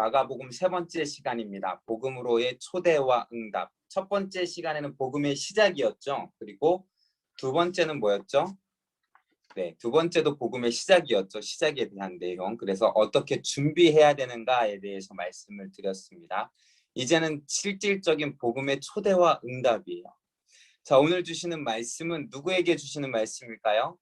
마가복음 세 번째 시간입니다. 복음으로의 초대와 응답. 첫 번째 시간에는 복음의 시작이었죠. 그리고 두 번째는 뭐였죠? 네, 두 번째도 복음의 시작이었죠. 시작에 대한 내용. 그래서 어떻게 준비해야 되는가에 대해서 말씀을 드렸습니다. 이제는 실질적인 복음의 초대와 응답이에요. 자, 오늘 주시는 말씀은 누구에게 주시는 말씀일까요?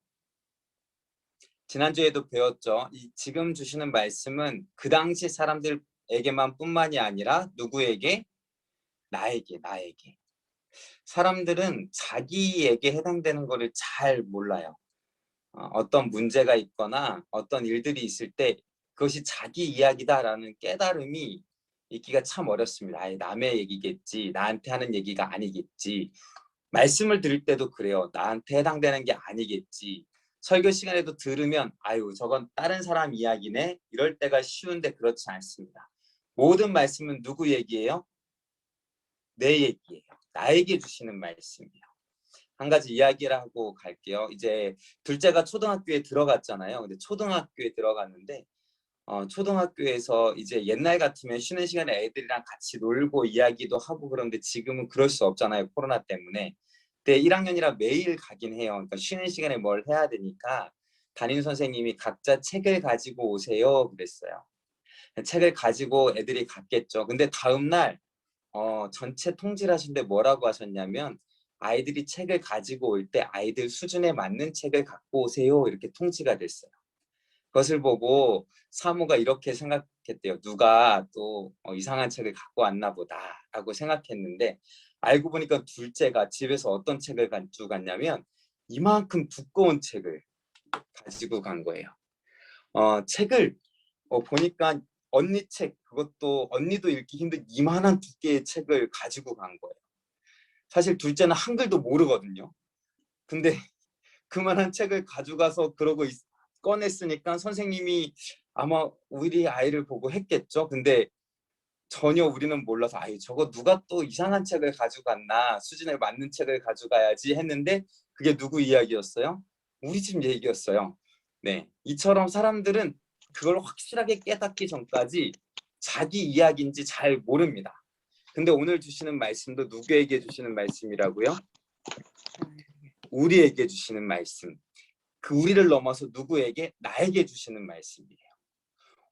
지난주에도 배웠죠. 지금 주시는 말씀은 그 당시 사람들에게만 뿐만이 아니라 누구에게? 나에게. 사람들은 자기에게 해당되는 것을 잘 몰라요. 어떤 문제가 있거나 어떤 일들이 있을 때 그것이 자기 이야기다라는 깨달음이 있기가 참 어렵습니다. 아예 남의 얘기겠지, 나한테 하는 얘기가 아니겠지. 말씀을 들을 때도 그래요. 나한테 해당되는 게 아니겠지. 설교 시간에도 들으면 아유 저건 다른 사람 이야기네. 이럴 때가 쉬운데 그렇지 않습니다. 모든 말씀은 누구 얘기예요? 내 얘기예요. 나에게 주시는 말씀이에요. 한 가지 이야기를 하고 갈게요. 이제 둘째가 초등학교에 들어갔잖아요. 근데 초등학교에 들어갔는데 초등학교에서 이제 옛날 같으면 쉬는 시간에 애들이랑 같이 놀고 이야기도 하고 그런데 지금은 그럴 수 없잖아요. 코로나 때문에. 근데 1학년이라 매일 가긴 해요. 그러니까 쉬는 시간에 뭘 해야 되니까 담임 선생님이 각자 책을 가지고 오세요 그랬어요. 책을 가지고 애들이 갔겠죠. 근데 다음 날 전체 통지를 하신데 뭐라고 하셨냐면 아이들이 책을 가지고 올 때 아이들 수준에 맞는 책을 갖고 오세요 이렇게 통지가 됐어요. 그것을 보고 사모가 이렇게 생각했대요. 누가 또 이상한 책을 갖고 왔나 보다라고 생각했는데 알고 보니까 둘째가 집에서 어떤 책을 가지고 갔냐면 이만큼 두꺼운 책을 가지고 간 거예요. 책을 보니까 언니 책, 그것도 언니도 읽기 힘든 이만한 두께의 책을 가지고 간 거예요. 사실 둘째는 한글도 모르거든요. 근데 그만한 책을 가져가서 그러고 꺼냈으니까 선생님이 아마 우리 아이를 보고 했겠죠. 근데 전혀 우리는 몰라서 아이 저거 누가 또 이상한 책을 가져갔나 수준에 맞는 책을 가져가야지 했는데 그게 누구 이야기였어요? 우리 집 얘기였어요. 네, 이처럼 사람들은 그걸 확실하게 깨닫기 전까지 자기 이야기인지 잘 모릅니다. 근데 오늘 주시는 말씀도 누구에게 주시는 말씀이라고요? 우리에게 주시는 말씀. 그 우리를 넘어서 누구에게? 나에게 주시는 말씀이에요.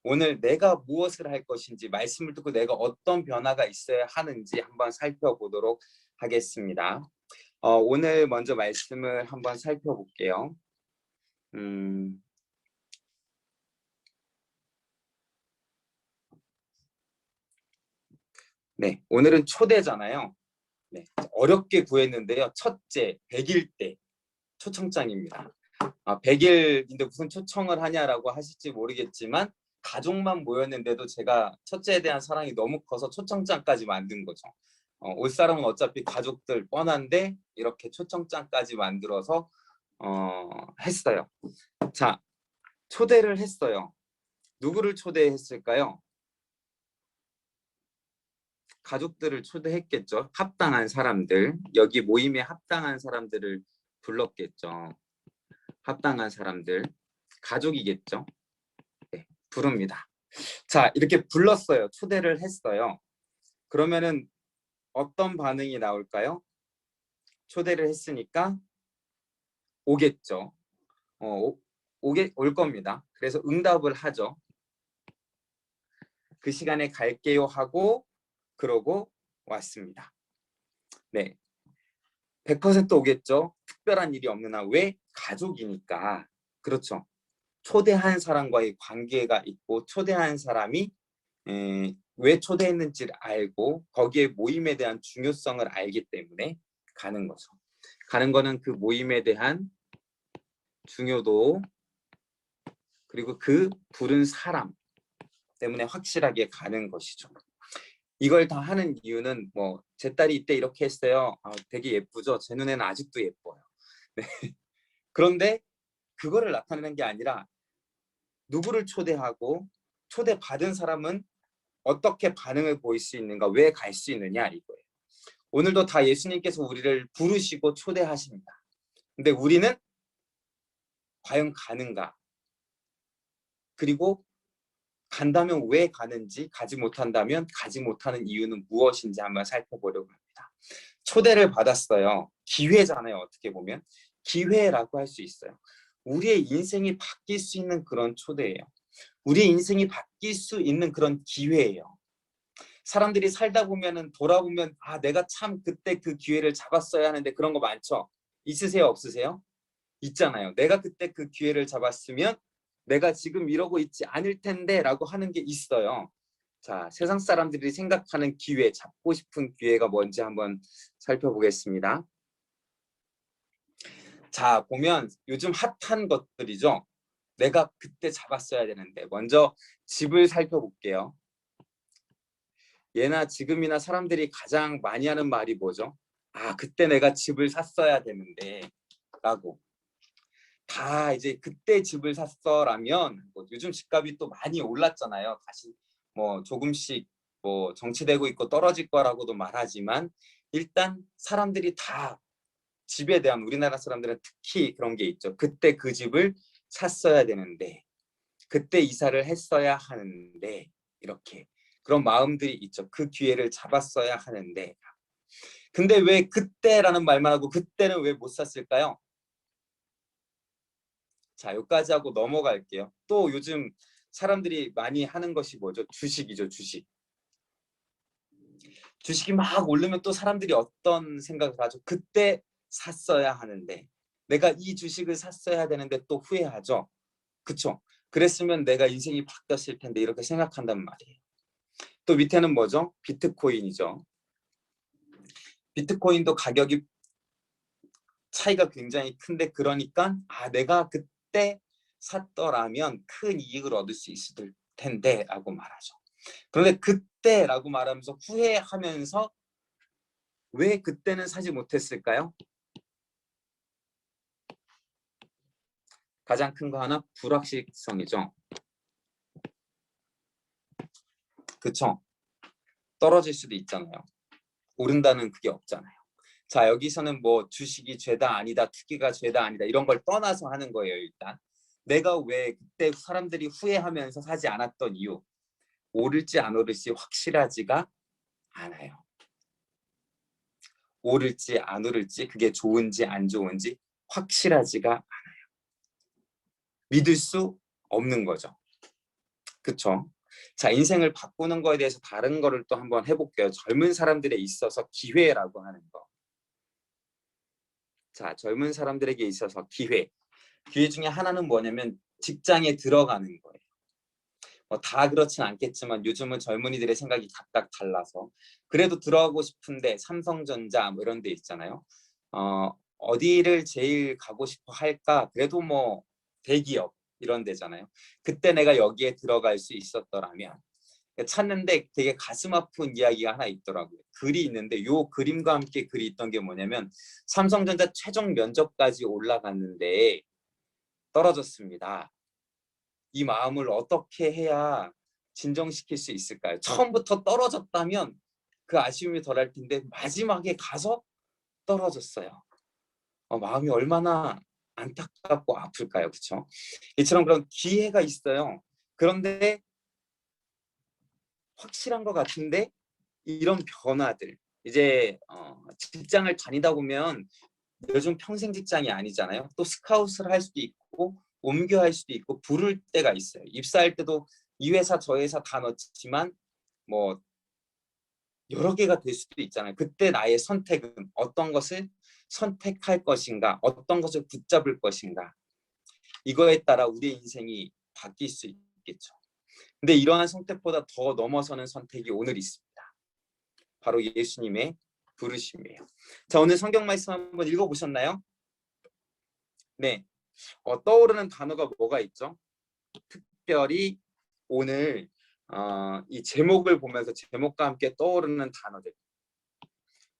오늘 내가 무엇을 할 것인지 말씀을 듣고 내가 어떤 변화가 있어야 하는지 한번 살펴보도록 하겠습니다. 오늘 먼저 말씀을 한번 살펴볼게요. 네, 오늘은 초대잖아요. 네, 어렵게 구했는데요. 첫째, 100일 때 초청장입니다. 100일인데 무슨 초청을 하냐라고 하실지 모르겠지만 가족만 모였는데도 제가 첫째에 대한 사랑이 너무 커서 초청장까지 만든 거죠. 올 사람은 어차피 가족들 뻔한데 이렇게 초청장까지 만들어서 했어요. 자, 초대를 했어요. 누구를 초대했을까요? 가족들을 초대했겠죠. 합당한 사람들, 여기 모임에 합당한 사람들을 불렀겠죠. 합당한 사람들, 가족이겠죠. 네, 부릅니다. 자, 이렇게 불렀어요. 초대를 했어요. 그러면은 어떤 반응이 나올까요? 초대를 했으니까 오겠죠. 올 겁니다. 그래서 응답을 하죠. 그 시간에 갈게요 하고 그러고 왔습니다. 네, 100% 오겠죠. 특별한 일이 없는 한. 왜? 가족이니까. 그렇죠. 초대한 사람과의 관계가 있고 초대한 사람이 왜 초대했는지를 알고 거기에 모임에 대한 중요성을 알기 때문에 가는 거죠. 가는 거는 그 모임에 대한 중요도 그리고 그 부른 사람 때문에 확실하게 가는 것이죠. 이걸 다 하는 이유는 뭐 제 딸이 이때 이렇게 했어요. 되게 예쁘죠. 제 눈에는 아직도 예뻐요. 네. 그런데 그거를 나타내는 게 아니라 누구를 초대하고 초대받은 사람은 어떻게 반응을 보일 수 있는가, 왜 갈 수 있느냐 이거예요. 오늘도 다 예수님께서 우리를 부르시고 초대하십니다. 근데 우리는 과연 가는가? 그리고 간다면 왜 가는지, 가지 못한다면 가지 못하는 이유는 무엇인지 한번 살펴보려고 합니다. 초대를 받았어요. 기회잖아요. 어떻게 보면 기회라고 할 수 있어요. 우리의 인생이 바뀔 수 있는 그런 초대예요. 우리의 인생이 바뀔 수 있는 그런 기회예요. 사람들이 살다 보면은 돌아보면 아 내가 참 그때 그 기회를 잡았어야 하는데 그런 거 많죠. 있으세요? 없으세요? 있잖아요. 내가 그때 그 기회를 잡았으면 내가 지금 이러고 있지 않을 텐데 라고 하는 게 있어요. 자, 세상 사람들이 생각하는 기회, 잡고 싶은 기회가 뭔지 한번 살펴보겠습니다. 자, 보면 요즘 핫한 것들이죠. 내가 그때 잡았어야 되는데 먼저 집을 살펴볼게요. 예나 지금이나 사람들이 가장 많이 하는 말이 뭐죠? 아, 그때 내가 집을 샀어야 되는데 라고. 다 이제 그때 집을 샀어라면 뭐 요즘 집값이 또 많이 올랐잖아요. 다시 뭐 조금씩 뭐 정체되고 있고 떨어질 거라고도 말하지만 일단 사람들이 다 집에 대한 우리나라 사람들은 특히 그런 게 있죠. 그때 그 집을 샀어야 되는데 그때 이사를 했어야 하는데 이렇게 그런 마음들이 있죠. 그 기회를 잡았어야 하는데 근데 왜 그때라는 말만 하고 그때는 왜 못 샀을까요? 자, 여기까지 하고 넘어갈게요. 또 요즘 사람들이 많이 하는 것이 뭐죠? 주식이죠, 주식. 주식이 막 오르면 또 사람들이 어떤 생각을 하죠? 그때 샀어야 하는데 내가 이 주식을 샀어야 되는데 또 후회하죠. 그쵸? 그랬으면 내가 인생이 바뀌었을 텐데 이렇게 생각한단 말이에요. 또 밑에는 뭐죠? 비트코인이죠. 비트코인도 가격이 차이가 굉장히 큰데 그러니까 아 내가 그때 샀더라면 큰 이익을 얻을 수 있을 텐데 라고 말하죠. 그런데 그때라고 말하면서 후회하면서 왜 그때는 사지 못했을까요? 가장 큰 거 하나 불확실성이죠. 그쵸? 떨어질 수도 있잖아요. 오른다는 그게 없잖아요. 자, 여기서는 뭐 주식이 죄다 아니다, 투기가 죄다 아니다 이런 걸 떠나서 하는 거예요. 일단 내가 왜 그때 사람들이 후회하면서 사지 않았던 이유 오를지 안 오를지 확실하지가 않아요. 오를지 안 오를지 그게 좋은지 안 좋은지 확실하지가 않아요. 믿을 수 없는 거죠. 그쵸? 자, 인생을 바꾸는 거에 대해서 다른 거를 또 한번 해볼게요. 젊은 사람들에 있어서 기회라고 하는 거. 자, 젊은 사람들에게 있어서 기회. 기회 중에 하나는 뭐냐면 직장에 들어가는 거예요. 다 그렇진 않겠지만 요즘은 젊은이들의 생각이 각각 달라서 그래도 들어가고 싶은데 삼성전자 뭐 이런 데 있잖아요. 어디를 제일 가고 싶어 할까? 그래도 뭐 대기업 이런 데잖아요. 그때 내가 여기에 들어갈 수 있었더라면 찾는데 되게 가슴 아픈 이야기가 하나 있더라고요. 글이 있는데 요 그림과 함께 글이 있던 게 뭐냐면 삼성전자 최종 면접까지 올라갔는데 떨어졌습니다. 이 마음을 어떻게 해야 진정시킬 수 있을까요? 처음부터 떨어졌다면 그 아쉬움이 덜할 텐데 마지막에 가서 떨어졌어요. 마음이 얼마나 안타깝고 아플까요? 그렇죠? 이처럼 그런 기회가 있어요. 그런데 확실한 것 같은데 이런 변화들 이제 직장을 다니다 보면 요즘 평생 직장이 아니잖아요. 또 스카웃을 할 수도 있고 옮겨 할 수도 있고 부를 때가 있어요. 입사할 때도 이 회사 저 회사 다 넣지만 뭐 여러 개가 될 수도 있잖아요. 그때 나의 선택은 어떤 것을 선택할 것인가, 어떤 것을 붙잡을 것인가. 이거에 따라 우리의 인생이 바뀔 수 있겠죠. 근데 이러한 선택보다 더 넘어서는 선택이 오늘 있습니다. 바로 예수님의 부르심이에요. 자, 오늘 성경 말씀 한번 읽어보셨나요? 네. 떠오르는 단어가 뭐가 있죠? 특별히 오늘 이 제목을 보면서 제목과 함께 떠오르는 단어들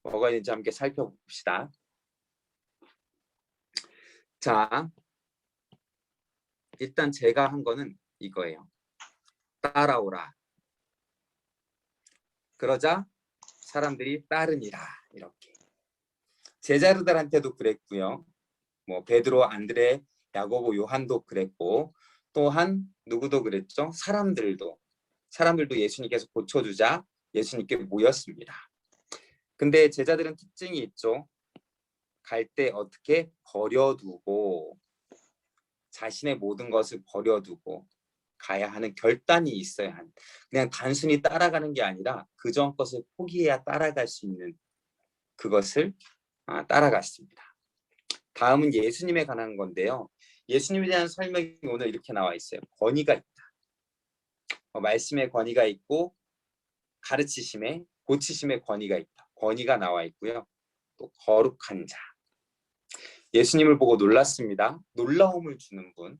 뭐가 있는지 함께 살펴봅시다. 자, 일단 제가 한 거는 이거예요. 따라오라. 그러자 사람들이 따르니라. 이렇게. 제자들한테도 그랬고요. 뭐 베드로, 안드레, 야고보, 요한도 그랬고 또한 누구도 그랬죠? 사람들도 사람들도 예수님께서 고쳐주자 예수님께 모였습니다. 근데 제자들은 특징이 있죠. 갈 때 어떻게 버려두고 자신의 모든 것을 버려두고 가야 하는 결단이 있어야 하는, 그냥 단순히 따라가는 게 아니라 그전 것을 포기해야 따라갈 수 있는 그것을 따라갔습니다. 다음은 예수님에 관한 건데요. 예수님에 대한 설명이 오늘 이렇게 나와 있어요. 권위가 있다. 말씀의 권위가 있고 가르치심에 고치심의 권위가 있다. 권위가 나와 있고요. 또 거룩한 자. 예수님을 보고 놀랐습니다. 놀라움을 주는 분.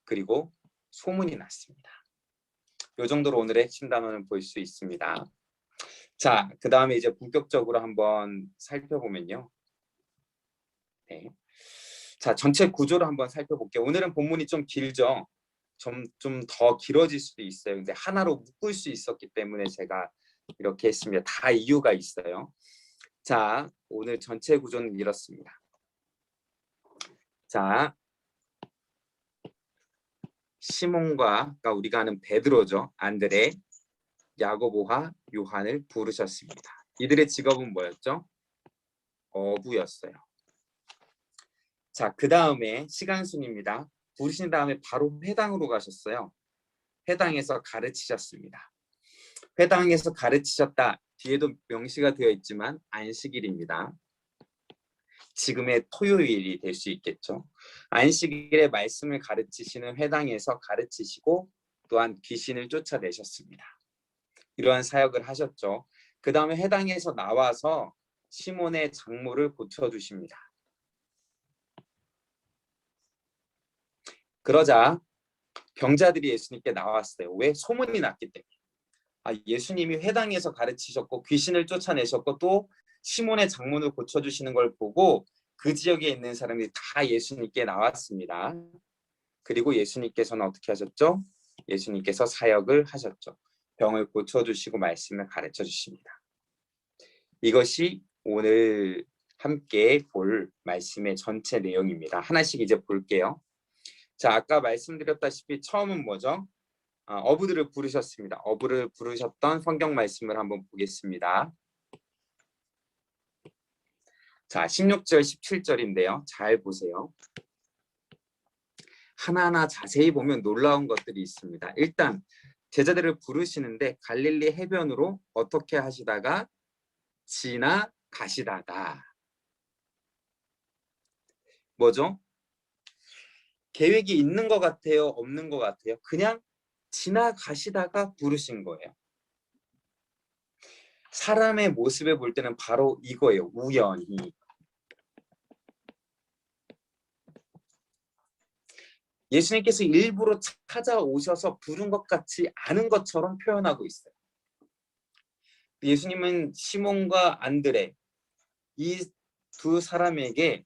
그리고 소문이 났습니다. 이 정도로 오늘의 핵심 단어는 볼 수 있습니다. 자, 그 다음에 이제 본격적으로 한번 살펴보면요. 네. 자, 전체 구조를 한번 살펴볼게요. 오늘은 본문이 좀 길죠. 좀 더 길어질 수도 있어요. 근데 하나로 묶을 수 있었기 때문에 제가 이렇게 했습니다. 다 이유가 있어요. 자, 오늘 전체 구조는 이렇습니다. 자, 시몬과, 그러니까 우리가 아는 베드로죠. 안드레, 야고보와 요한을 부르셨습니다. 이들의 직업은 뭐였죠? 어부였어요. 자, 그 다음에 시간순입니다. 부르신 다음에 바로 회당으로 가셨어요. 회당에서 가르치셨습니다. 회당에서 가르치셨다. 뒤에도 명시가 되어 있지만 안식일입니다. 지금의 토요일이 될 수 있겠죠. 안식일에 말씀을 가르치시는 회당에서 가르치시고 또한 귀신을 쫓아내셨습니다. 이러한 사역을 하셨죠. 그 다음에 회당에서 나와서 시몬의 장모를 고쳐주십니다. 그러자 병자들이 예수님께 나왔어요. 왜? 소문이 났기 때문에. 예수님이 회당에서 가르치셨고 귀신을 쫓아내셨고 또 시몬의 장문을 고쳐주시는 걸 보고 그 지역에 있는 사람들이 다 예수님께 나왔습니다. 그리고 예수님께서는 어떻게 하셨죠? 예수님께서 사역을 하셨죠. 병을 고쳐주시고 말씀을 가르쳐 주십니다. 이것이 오늘 함께 볼 말씀의 전체 내용입니다. 하나씩 이제 볼게요. 자, 아까 말씀드렸다시피 처음은 뭐죠? 어부들을 부르셨습니다. 어부를 부르셨던 성경 말씀을 한번 보겠습니다. 자, 16절, 17절인데요. 잘 보세요. 하나하나 자세히 보면 놀라운 것들이 있습니다. 일단 제자들을 부르시는데 갈릴리 해변으로 어떻게 하시다가 지나가시다가 뭐죠? 계획이 있는 것 같아요? 없는 것 같아요? 그냥 지나가시다가 부르신 거예요. 사람의 모습을 볼 때는 바로 이거예요. 우연히. 예수님께서 일부러 찾아오셔서 부른 것 같지 않은 것처럼 표현하고 있어요. 예수님은 시몬과 안드레 이 두 사람에게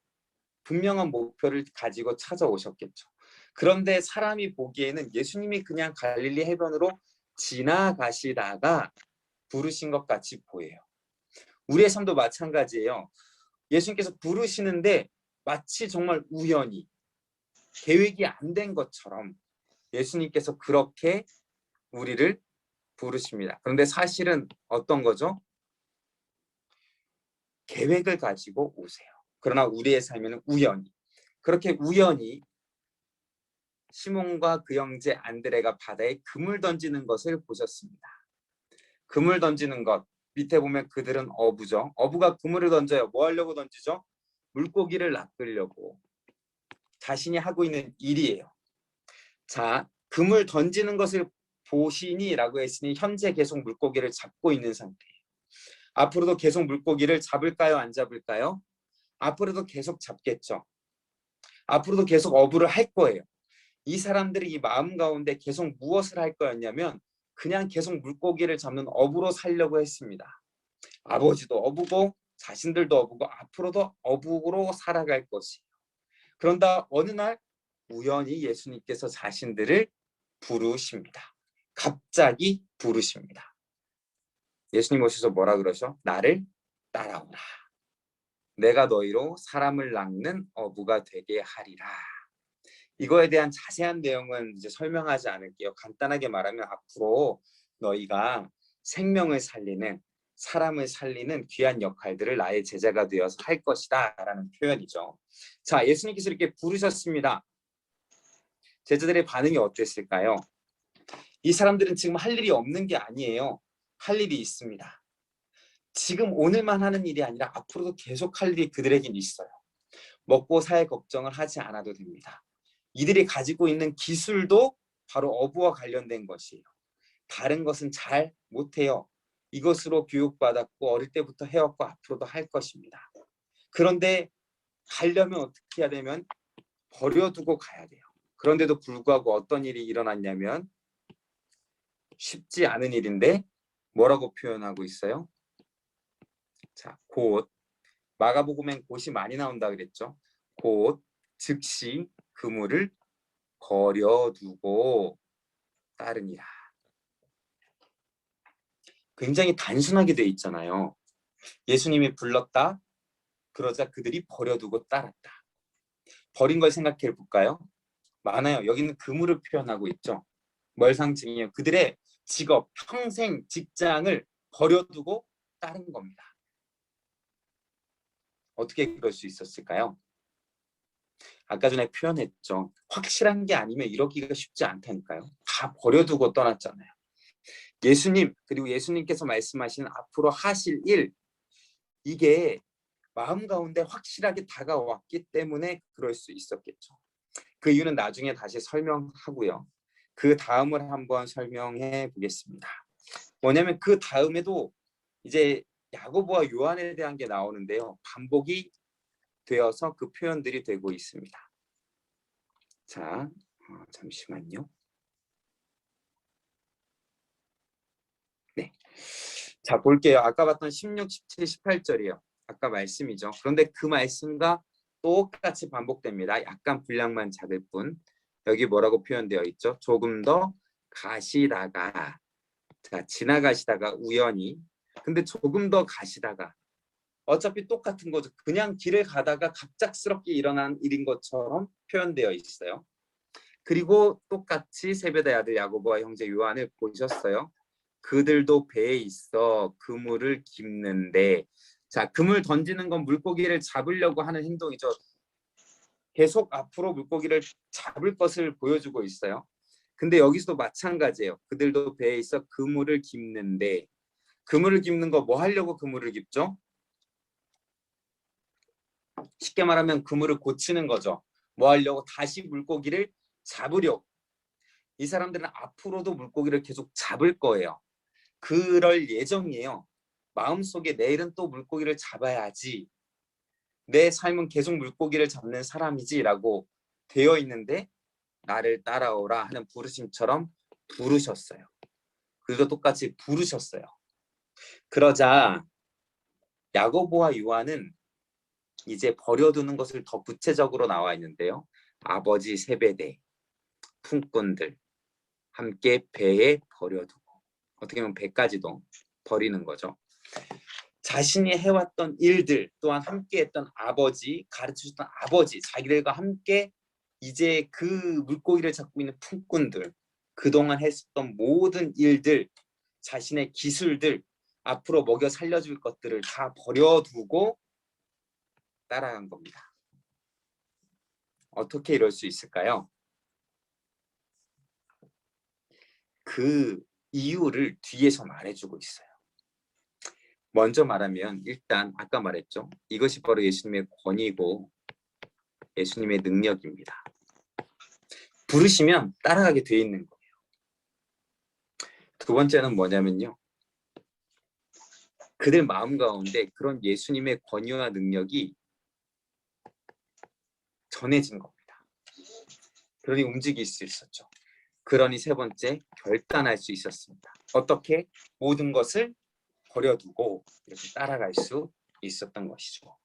분명한 목표를 가지고 찾아오셨겠죠. 그런데 사람이 보기에는 예수님이 그냥 갈릴리 해변으로 지나가시다가 부르신 것 같이 보여요. 우리의 삶도 마찬가지예요. 예수님께서 부르시는데 마치 정말 우연히 계획이 안 된 것처럼 예수님께서 그렇게 우리를 부르십니다. 그런데 사실은 어떤 거죠? 계획을 가지고 오세요. 그러나 우리의 삶에는 우연히, 그렇게 우연히 시몬과 그 형제 안드레가 바다에 금을 던지는 것을 보셨습니다. 금을 던지는 것, 밑에 보면 그들은 어부죠. 어부가 그물을 던져요. 뭐 하려고 던지죠? 물고기를 낚으려고. 자신이 하고 있는 일이에요. 자, 금을 던지는 것을 보시니 라고 했으니 현재 계속 물고기를 잡고 있는 상태예요. 앞으로도 계속 물고기를 잡을까요? 안 잡을까요? 앞으로도 계속 잡겠죠. 앞으로도 계속 어부를 할 거예요. 이 사람들이 이 마음 가운데 계속 무엇을 할 거였냐면 그냥 계속 물고기를 잡는 어부로 살려고 했습니다. 아버지도 어부고 자신들도 어부고 앞으로도 어부로 살아갈 것이에요. 그런다 어느 날 우연히 예수님께서 자신들을 부르십니다. 갑자기 부르십니다. 예수님 오셔서 뭐라 그러셔? 나를 따라오라. 내가 너희로 사람을 낚는 어부가 되게 하리라. 이거에 대한 자세한 내용은 이제 설명하지 않을게요. 간단하게 말하면 앞으로 너희가 생명을 살리는, 사람을 살리는 귀한 역할들을 나의 제자가 되어서 할 것이다 라는 표현이죠. 자, 예수님께서 이렇게 부르셨습니다. 제자들의 반응이 어땠을까요? 이 사람들은 지금 할 일이 없는 게 아니에요. 할 일이 있습니다. 지금 오늘만 하는 일이 아니라 앞으로도 계속 할 일이 그들에겐 있어요. 먹고 살 걱정을 하지 않아도 됩니다. 이들이 가지고 있는 기술도 바로 어부와 관련된 것이에요. 다른 것은 잘 못해요. 이것으로 교육받았고 어릴 때부터 해왔고 앞으로도 할 것입니다. 그런데 가려면 어떻게 해야 되면 버려두고 가야 돼요. 그런데도 불구하고 어떤 일이 일어났냐면 쉽지 않은 일인데 뭐라고 표현하고 있어요? 자, 곧 마가복음엔 곧이 많이 나온다 그랬죠. 곧 즉시 그물을 버려두고 따르니라. 굉장히 단순하게 돼 있잖아요. 예수님이 불렀다. 그러자 그들이 버려두고 따랐다. 버린 걸 생각해 볼까요? 많아요. 여기는 그물을 표현하고 있죠. 멀상증이에요. 그들의 직업, 평생 직장을 버려두고 따른 겁니다. 어떻게 그럴 수 있었을까요? 아까 전에 표현했죠. 확실한 게 아니면 이러기가 쉽지 않다니까요. 다 버려두고 떠났잖아요. 예수님, 그리고 예수님께서 말씀하시는 앞으로 하실 일, 이게 마음 가운데 확실하게 다가왔기 때문에 그럴 수 있었겠죠. 그 이유는 나중에 다시 설명하고요. 그 다음을 한번 설명해 보겠습니다. 뭐냐면 그 다음에도 이제 야고보와 요한에 대한 게 나오는데요. 반복이 되어서 그 표현들이 되고 있습니다. 자, 잠시만요. 네. 자, 볼게요. 아까 봤던 16, 17, 18절이에요. 아까 말씀이죠. 그런데 그 말씀과 똑같이 반복됩니다. 약간 분량만 작을 뿐. 여기 뭐라고 표현되어 있죠? 조금 더 가시다가, 자, 지나가시다가 우연히, 근데 조금 더 가시다가, 어차피 똑같은 거죠. 그냥 길을 가다가 갑작스럽게 일어난 일인 것처럼 표현되어 있어요. 그리고 똑같이 세베대 아들 야고보와 형제 요한을 보셨어요. 그들도 배에 있어 그물을 깁는데, 자, 그물 던지는 건 물고기를 잡으려고 하는 행동이죠. 계속 앞으로 물고기를 잡을 것을 보여주고 있어요. 근데 여기서도 마찬가지예요. 그들도 배에 있어 그물을 깁는데, 그물을 깁는 거 뭐 하려고 그물을 깁죠? 쉽게 말하면 그물을 고치는 거죠. 뭐 하려고? 다시 물고기를 잡으려고. 이 사람들은 앞으로도 물고기를 계속 잡을 거예요. 그럴 예정이에요. 마음속에 내일은 또 물고기를 잡아야지. 내 삶은 계속 물고기를 잡는 사람이지라고 되어 있는데 나를 따라오라 하는 부르심처럼 부르셨어요. 그리고 똑같이 부르셨어요. 그러자 야고보와 요한은 이제 버려두는 것을 더 구체적으로 나와 있는데요. 아버지 세베대, 품꾼들 함께 배에 버려두고, 어떻게 보면 배까지도 버리는 거죠. 자신이 해왔던 일들 또한 함께했던 아버지, 가르쳐줬던 아버지, 자기들과 함께 이제 그 물고기를 잡고 있는 품꾼들, 그동안 했었던 모든 일들, 자신의 기술들, 앞으로 먹여 살려줄 것들을 다 버려두고 따라간 겁니다. 어떻게 이럴 수 있을까요? 그 이유를 뒤에서 말해주고 있어요. 먼저 말하면 일단 아까 말했죠. 이것이 바로 예수님의 권위고 예수님의 능력입니다. 부르시면 따라가게 돼 있는 거예요. 두 번째는 뭐냐면요. 그들 마음 가운데 그런 예수님의 권위와 능력이 전해진 겁니다. 그러니 움직일 수 있었죠. 그러니 세 번째, 결단할 수 있었습니다. 어떻게? 모든 것을 버려두고 이렇게 따라갈 수 있었던 것이죠.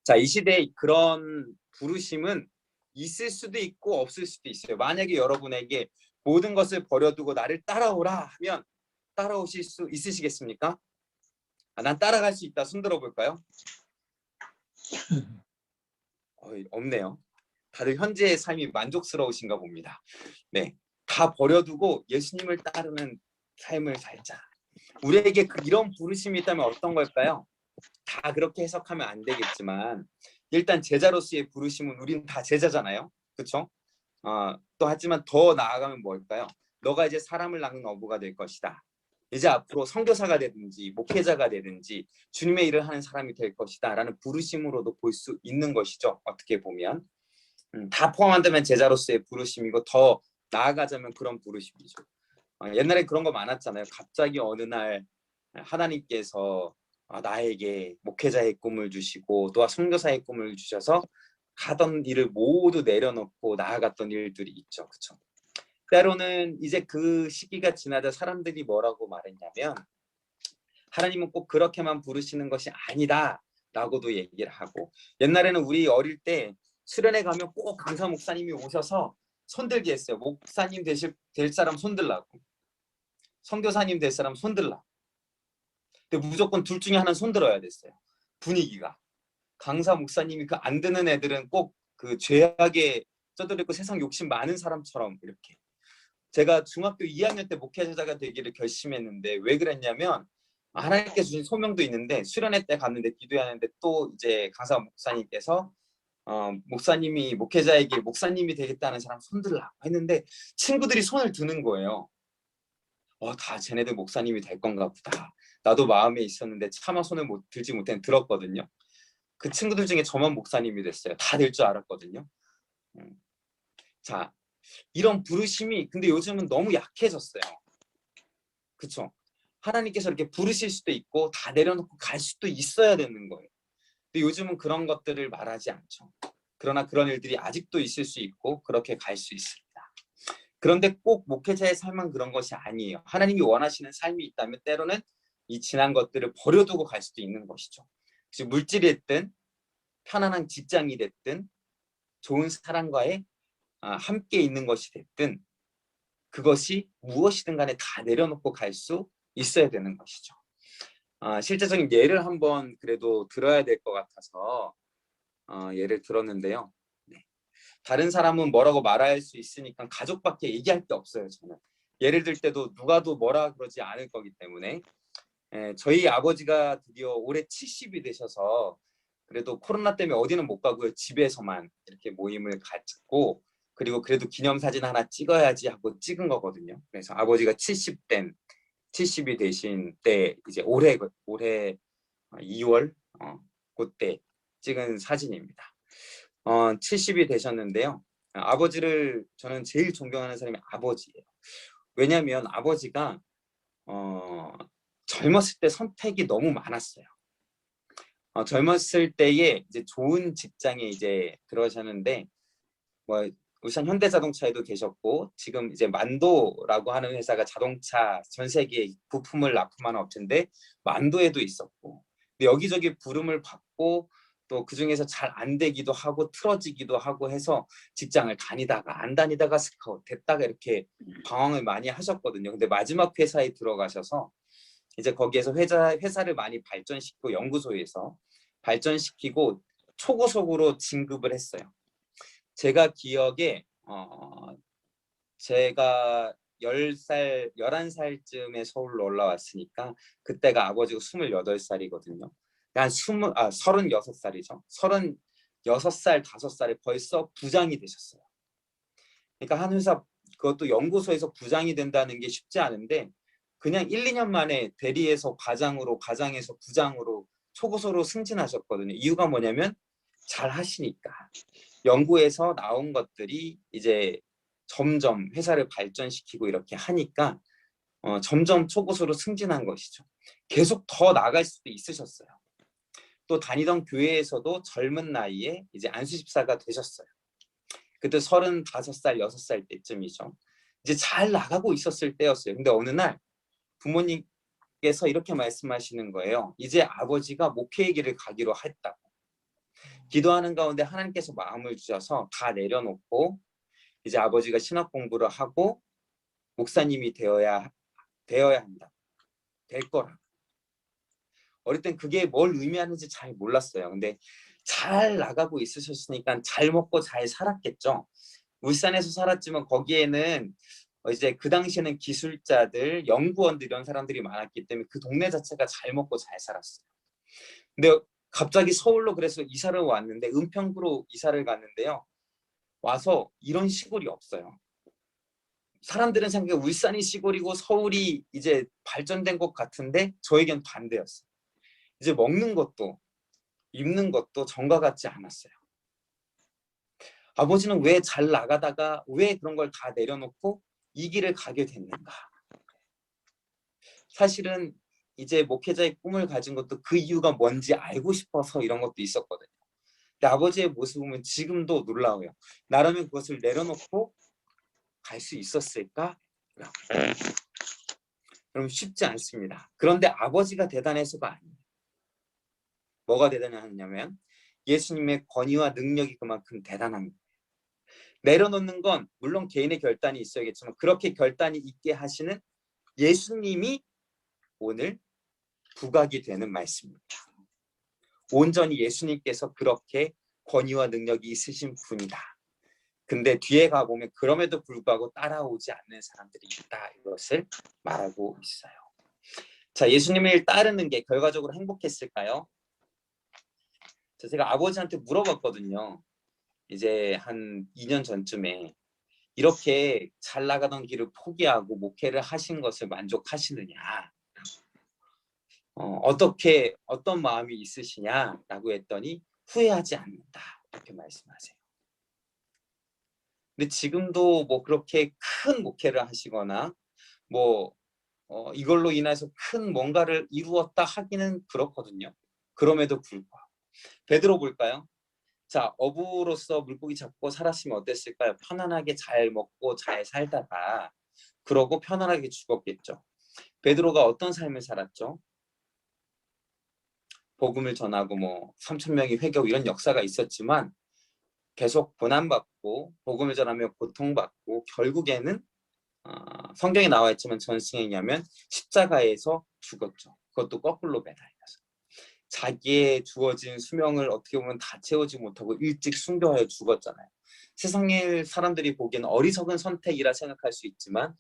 자, 이 시대에 그런 부르심은 있을 수도 있고 없을 수도 있어요. 만약에 여러분에게 모든 것을 버려두고 나를 따라오라 하면 따라오실 수 있으시겠습니까? 난 따라갈 수 있다. 손 들어볼까요? 없네요. 다들 현재의 삶이 만족스러우신가 봅니다. 네, 다 버려두고 예수님을 따르는 삶을 살자. 우리에게 이런 부르심이 있다면 어떤 걸까요? 다 그렇게 해석하면 안 되겠지만 일단 제자로서의 부르심은 우린 다 제자잖아요. 그렇죠? 또 하지만 더 나아가면 뭘까요? 너가 이제 사람을 낳는 어부가 될 것이다. 이제 앞으로 선교사가 되든지 목회자가 되든지 주님의 일을 하는 사람이 될 것이다 라는 부르심으로도 볼 수 있는 것이죠. 어떻게 보면 다 포함한다면 제자로서의 부르심이고 더 나아가자면 그런 부르심이죠. 옛날에 그런 거 많았잖아요. 갑자기 어느 날 하나님께서 나에게 목회자의 꿈을 주시고 또 선교사의 꿈을 주셔서 하던 일을 모두 내려놓고 나아갔던 일들이 있죠. 그렇죠? 때로는 이제 그 시기가 지나자 사람들이 뭐라고 말했냐면 하나님은 꼭 그렇게만 부르시는 것이 아니다 라고도 얘기를 하고, 옛날에는 우리 어릴 때 수련회 가면 꼭 강사 목사님이 오셔서 손들게 했어요. 목사님 될 사람 손들라고, 선교사님 될 사람 손들라. 근데 무조건 둘 중에 하나는 손들어야 됐어요. 분위기가. 강사 목사님이 그 안 드는 애들은 꼭 그 죄악에 쩌들리고 세상 욕심 많은 사람처럼 이렇게. 제가 중학교 2학년 때 목회자가 되기를 결심했는데 왜 그랬냐면 하나님께서 주신 소명도 있는데 수련회 때 갔는데 기도하는데 또 이제 강사 목사님께서 목사님이 목회자에게 목사님이 되겠다는 사람 손들라고 했는데 친구들이 손을 드는 거예요. 다 쟤네들 목사님이 될 건가 보다. 나도 마음에 있었는데 차마 손을 들지 못했는데 들었거든요. 그 친구들 중에 저만 목사님이 됐어요. 다 될 줄 알았거든요. 자, 이런 부르심이 근데 요즘은 너무 약해졌어요. 그쵸? 하나님께서 이렇게 부르실 수도 있고 다 내려놓고 갈 수도 있어야 되는 거예요. 근데 요즘은 그런 것들을 말하지 않죠. 그러나 그런 일들이 아직도 있을 수 있고 그렇게 갈 수 있습니다. 그런데 꼭 목회자의 삶은 그런 것이 아니에요. 하나님이 원하시는 삶이 있다면 때로는 이 지난 것들을 버려두고 갈 수도 있는 것이죠. 혹시 물질이 됐든 편안한 직장이 됐든 좋은 사람과의 함께 있는 것이 됐든 그것이 무엇이든 간에 다 내려놓고 갈 수 있어야 되는 것이죠. 실제적인 예를 한번 그래도 들어야 될 것 같아서 예를 들었는데요. 네. 다른 사람은 뭐라고 말할 수 있으니까 가족밖에 얘기할 게 없어요. 저는 예를 들 때도 누가 도 뭐라 그러지 않을 거기 때문에 저희 아버지가 드디어 올해 70이 되셔서 그래도 코로나 때문에 어디는 못 가고요. 집에서만 이렇게 모임을 갖고 그리고 그래도 기념사진 하나 찍어야지 하고 찍은 거거든요. 그래서 아버지가 70이 되신 때 이제 올해 2월 그때 찍은 사진입니다. 70이 되셨는데요. 아버지를 저는 제일 존경하는 사람이 아버지예요. 왜냐하면 아버지가 젊었을 때 선택이 너무 많았어요. 젊었을 때에 이제 좋은 직장에 이제 들어가셨는데 뭐 울산 현대자동차에도 계셨고 지금 이제 만도라고 하는 회사가 자동차 전 세계에 부품을 납품하는 업체인데 만도에도 있었고 근데 여기저기 부름을 받고 또 그중에서 잘 안 되기도 하고 틀어지기도 하고 해서 직장을 다니다가 안 다니다가 스카웃 됐다가 이렇게 방황을 많이 하셨거든요. 근데 마지막 회사에 들어가셔서 이제 거기에서 회사를 많이 발전시키고 연구소에서 발전시키고 초고속으로 진급을 했어요. 제가 기억에 제가 10살, 11살쯤에 서울로 올라왔으니까 그때가 아버지가 28살이거든요. 한 36살이죠. 36살, 5살에 벌써 부장이 되셨어요. 그러니까 한 회사 그것도 연구소에서 부장이 된다는 게 쉽지 않은데 그냥 1, 2년 만에 대리에서 과장으로, 과장에서 부장으로 초고속으로 승진하셨거든요. 이유가 뭐냐면 잘 하시니까. 연구에서 나온 것들이 이제 점점 회사를 발전시키고 이렇게 하니까 점점 초고속으로 승진한 것이죠. 계속 더 나갈 수도 있으셨어요. 또 다니던 교회에서도 젊은 나이에 이제 안수집사가 되셨어요. 그때 35살, 6살 때쯤이죠. 이제 잘 나가고 있었을 때였어요. 근데 어느 날 부모님께서 이렇게 말씀하시는 거예요. 이제 아버지가 목회의 길을 가기로 했다고. 기도하는 가운데 하나님께서 마음을 주셔서 다 내려놓고 이제 아버지가 신학 공부를 하고 목사님이 되어야 한다. 될 거라. 어릴 땐 그게 뭘 의미하는지 잘 몰랐어요. 근데 잘 나가고 있으셨으니까 잘 먹고 잘 살았겠죠. 울산에서 살았지만 거기에는 이제 그 당시에는 기술자들, 연구원들 이런 사람들이 많았기 때문에 그 동네 자체가 잘 먹고 잘 살았어요. 근데 갑자기 서울로 그래서 이사를 왔는데 은평구로 이사를 갔는데요. 와서 이런 시골이 없어요. 사람들은 생각해 울산이 시골이고 서울이 이제 발전된 것 같은데 저에겐 반대였어요. 이제 먹는 것도 입는 것도 전과 같지 않았어요. 아버지는 왜 잘 나가다가 왜 그런 걸 다 내려놓고 이 길을 가게 됐는가? 사실은 이제 목회자의 꿈을 가진 것도 그 이유가 뭔지 알고 싶어서 이런 것도 있었거든요. 근데 아버지의 모습을 보면 지금도 놀라워요. 나라면 그것을 내려놓고 갈 수 있었을까? 그럼 쉽지 않습니다. 그런데 아버지가 대단해서가 아니에요. 뭐가 대단하냐면 예수님의 권위와 능력이 그만큼 대단합니다. 내려놓는 건 물론 개인의 결단이 있어야겠지만 그렇게 결단이 있게 하시는 예수님이 오늘 부각이 되는 말씀입니다. 온전히 예수님께서 그렇게 권위와 능력이 있으신 분이다. 근데 뒤에 가보면 그럼에도 불구하고 따라오지 않는 사람들이 있다. 이것을 말하고 있어요. 자, 예수님을 따르는 게 결과적으로 행복했을까요? 제가 아버지한테 물어봤거든요. 이제 한 2년 전쯤에 이렇게 잘 나가던 길을 포기하고 목회를 하신 것을 만족하시느냐? 어떻게 어떤 마음이 있으시냐라고 했더니 후회하지 않는다 이렇게 말씀하세요. 근데 지금도 뭐 그렇게 큰 목회를 하시거나 뭐 이걸로 인해서 큰 뭔가를 이루었다 하기는 그렇거든요. 그럼에도 불구하고 베드로 볼까요? 자, 어부로서 물고기 잡고 살았으면 어땠을까요? 편안하게 잘 먹고 잘 살다가 그러고 편안하게 죽었겠죠. 베드로가 어떤 삶을 살았죠? 복음을 전하고 뭐 3천 명이 회개하고 이런 역사가 있었지만 계속 고난받고 복음을 전하며 고통받고 결국에는 성경에 나와 있지만 전승에 의하면 십자가에서 죽었죠. 그것도 거꾸로 매달려서. 자기의 주어진 수명을 어떻게 보면 다 채우지 못하고 일찍 순교하여 죽었잖아요. 세상의 사람들이 보기에는 어리석은 선택이라 생각할 수 있지만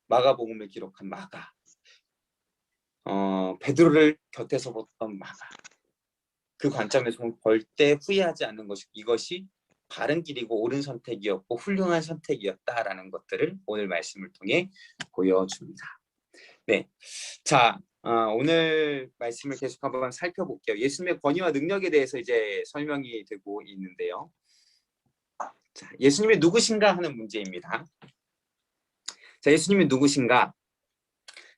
마가복음을 기록한 마가, 베드로를 곁에서 봤던 마가, 그 관점에서 보면 절대 후회하지 않는 것이 이것이 바른 길이고 옳은 선택이었고 훌륭한 선택이었다라는 것들을 오늘 말씀을 통해 보여줍니다. 네, 자 오늘 말씀을 계속 한번 살펴볼게요. 예수님의 권위와 능력에 대해서 이제 설명이 되고 있는데요. 자, 예수님이 누구신가 하는 문제입니다. 자, 예수님이 누구신가?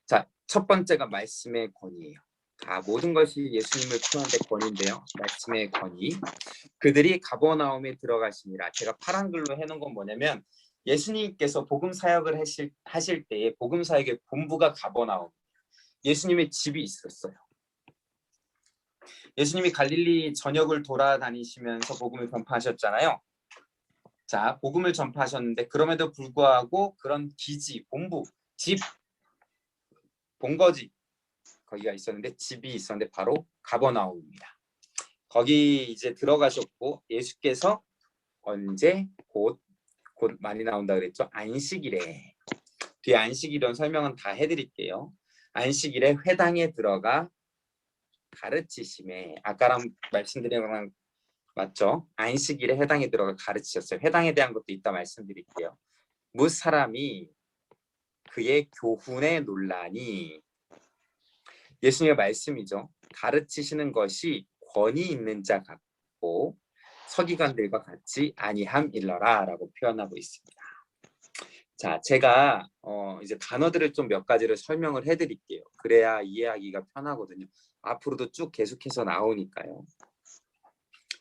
자, 첫 번째가 말씀의 권위예요. 다 모든 것이 예수님을 표현한 권위인데요. 말씀의 권위. 그들이 가버나움에 들어가시니라. 제가 파란 글로 해놓은 건 뭐냐면 예수님께서 복음 사역을 하실 때에 복음 사역의 본부가 가버나움. 예수님의 집이 있었어요. 예수님이 갈릴리 전역을 돌아다니시면서 복음을 전파하셨잖아요. 자, 복음을 전파하셨는데 그럼에도 불구하고 그런 기지, 본부, 집, 본거지 거기가 있었는데 집이 있었는데 바로 가버나움입니다. 거기 이제 들어가셨고 예수께서 언제 곧 많이 나온다 그랬죠. 안식일에. 뒤에 안식일은 설명은 다 해드릴게요. 안식일에 회당에 들어가 가르치심에 아까랑 말씀드린 거랑 맞죠? 안식일에 회당에 들어가 가르치셨어요. 회당에 대한 것도 이따 말씀드릴게요. 무 사람이 그의 교훈에 논란이 예수님의 말씀이죠. 가르치시는 것이 권위 있는 자 같고 서기관들과 같이 아니함일러라 라고 표현하고 있습니다. 자, 제가 이제 단어들을 좀 몇 가지를 설명을 해드릴게요. 그래야 이해하기가 편하거든요. 앞으로도 쭉 계속해서 나오니까요.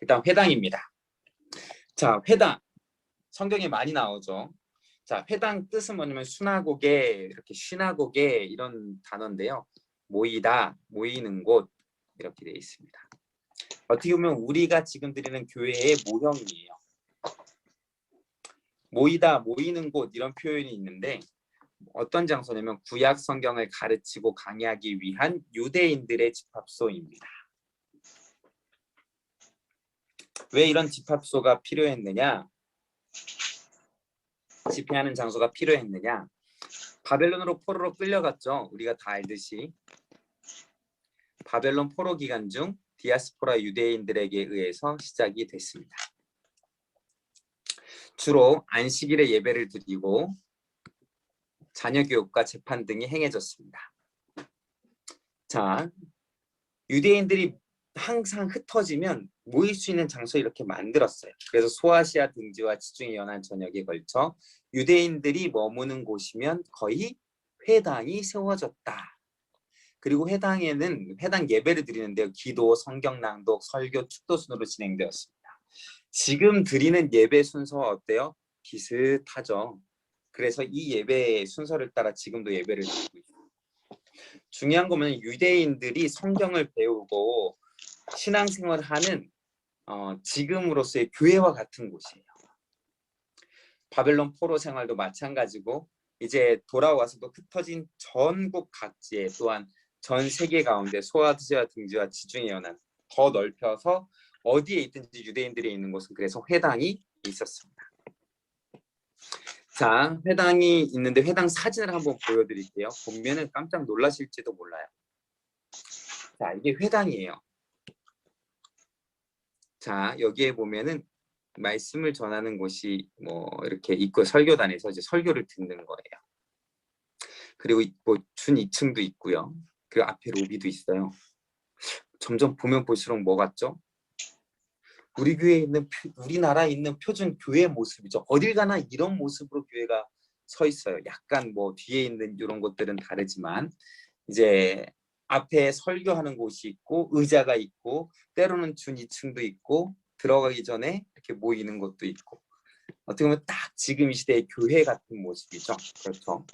일단 회당입니다. 자, 회당. 성경에 많이 나오죠. 자, 회당 뜻은 뭐냐면 수나고게, 이렇게 쉬나고게 이런 단어인데요. 모이다, 모이는 곳 이렇게 되어 있습니다. 어떻게 보면 우리가 지금 드리는 교회의 모형이에요. 모이다, 모이는 곳 이런 표현이 있는데 어떤 장소냐면 구약 성경을 가르치고 강의하기 위한 유대인들의 집합소입니다. 왜 이런 집합소가 필요했느냐? 집회하는 장소가 필요했느냐? 바벨론으로 포로로 끌려갔죠. 우리가 다 알듯이. 바벨론 포로 기간 중 디아스포라 유대인들에게 의해서 시작이 됐습니다. 주로 안식일에 예배를 드리고 자녀 교육과 재판 등이 행해졌습니다. 자, 유대인들이 항상 흩어지면 모일 수 있는 장소 이렇게 만들었어요. 그래서 소아시아 등지와 지중해 연안 전역에 걸쳐 유대인들이 머무는 곳이면 거의 회당이 세워졌다. 그리고 회당에는 회당 예배를 드리는데요. 기도, 성경 낭독, 설교, 축도 순으로 진행되었습니다. 지금 드리는 예배 순서와 어때요? 비슷하죠. 그래서 이 예배 순서를 따라 지금도 예배를 드리고 있습니다. 중요한 거는 유대인들이 성경을 배우고 신앙생활을 하는 지금으로서의 교회와 같은 곳이에요. 바벨론 포로 생활도 마찬가지고 이제 돌아와서도 흩어진 전국 각지에 또한 전 세계 가운데 소아시아 등지와 지중해 연안 더 넓혀서 어디에 있든지 유대인들이 있는 곳은 그래서 회당이 있었습니다. 자, 회당이 있는데 회당 사진을 한번 보여드릴게요. 보면은 깜짝 놀라실지도 몰라요. 자, 이게 회당이에요. 자, 여기에 보면은 말씀을 전하는 곳이 뭐 이렇게 있고 설교단에서 이제 설교를 듣는 거예요. 그리고 뭐 준 2층도 있고요. 그 앞에 로비도 있어요. 점점 보면 볼수록 뭐 같죠? 우리 교회에 있는 우리나라에 있는 표준 교회 모습이죠. 어딜 가나 이런 모습으로 교회가 서 있어요. 약간 뭐 뒤에 있는 이런 것들은 다르지만 이제 앞에 설교하는 곳이 있고 의자가 있고 때로는 준 2층도 있고 들어가기 전에 이렇게 모이는 것도 있고 어떻게 보면 딱 지금 이 시대의 교회 같은 모습이죠. 그렇죠.